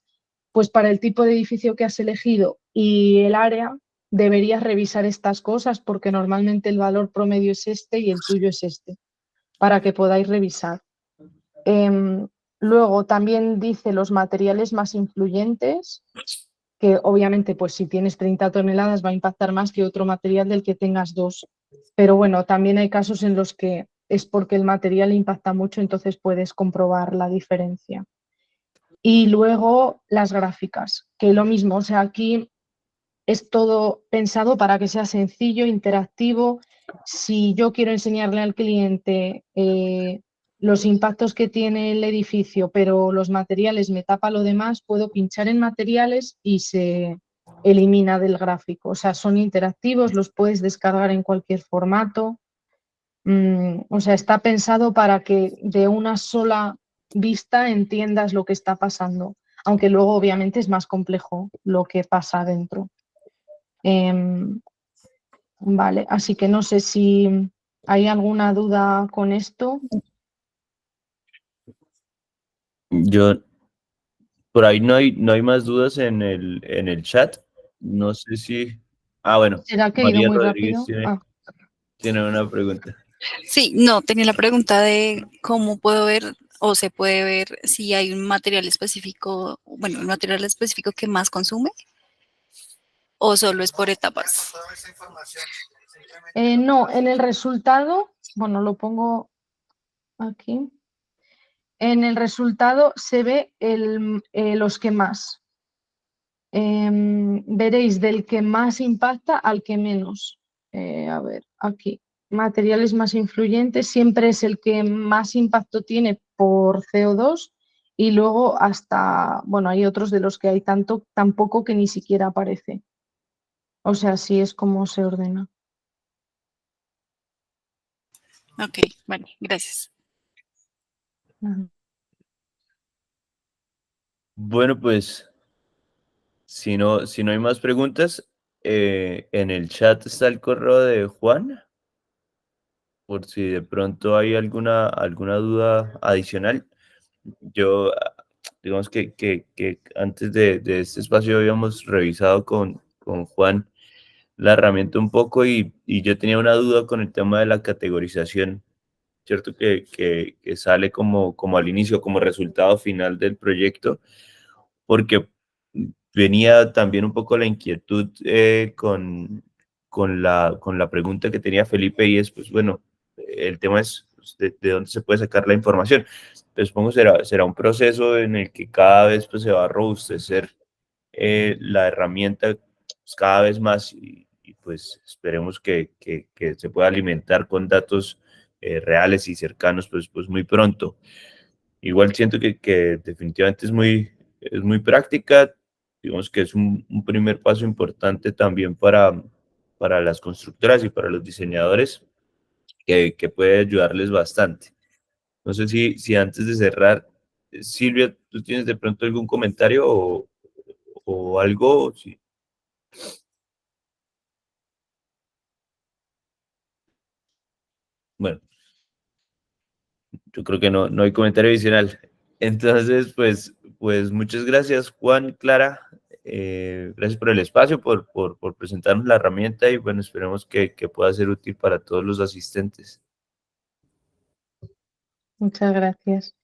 pues para el tipo de edificio que has elegido y el área, deberías revisar estas cosas porque normalmente el valor promedio es este y el tuyo es este, para que podáis revisar. Luego también dice los materiales más influyentes, que obviamente pues si tienes 30 toneladas va a impactar más que otro material del que tengas 2. Pero bueno, también hay casos en los que es porque el material impacta mucho, entonces puedes comprobar la diferencia. Y luego las gráficas, que lo mismo, o sea, aquí es todo pensado para que sea sencillo, interactivo. Si yo quiero enseñarle al cliente los impactos que tiene el edificio, pero los materiales me tapa lo demás, puedo pinchar en materiales y se elimina del gráfico. O sea, son interactivos, los puedes descargar en cualquier formato. O sea, está pensado para que de una sola vista entiendas lo que está pasando, aunque luego obviamente es más complejo lo que pasa dentro. Vale, así que no sé si hay alguna duda con esto. Yo, por ahí no hay más dudas en el chat. No sé si... Ah, bueno, ¿Será que he ido María muy Rodríguez rápido? tiene una pregunta. Sí, no, tenía la pregunta de cómo puedo ver o se puede ver si hay un material específico, bueno, un material específico que más consume o solo es por etapas. No, en el resultado, bueno, lo pongo aquí. En el resultado se ve los que más. Veréis del que más impacta al que menos. A ver, aquí. Materiales más influyentes siempre es el que más impacto tiene por CO2 y luego hasta, bueno, hay otros de los que hay tan poco que ni siquiera aparece. O sea, así es como se ordena. Ok, vale, gracias. Ajá. Bueno, pues si no hay más preguntas, en el chat está el correo de Juan, por si de pronto hay alguna duda adicional. Yo, digamos que antes de este espacio habíamos revisado con Juan la herramienta un poco y yo tenía una duda con el tema de la categorización, ¿cierto? Que sale como al inicio, como resultado final del proyecto, porque venía también un poco la inquietud con la pregunta que tenía Felipe y es, pues bueno, el tema es pues, de dónde se puede sacar la información. Entonces, supongo será un proceso en el que cada vez pues, se va a robustecer la herramienta pues, cada vez más y, pues esperemos que se pueda alimentar con datos reales y cercanos pues muy pronto. Igual siento que definitivamente es muy práctica, digamos que es un primer paso importante también para las constructoras y para los diseñadores que puede ayudarles bastante. No sé si antes de cerrar, Silvia, ¿tú tienes de pronto algún comentario o algo? Sí. Bueno, yo creo que no hay comentario adicional. Entonces, pues muchas gracias, Juan, Clara. Gracias por el espacio, por presentarnos la herramienta y bueno, esperemos que pueda ser útil para todos los asistentes. Muchas gracias.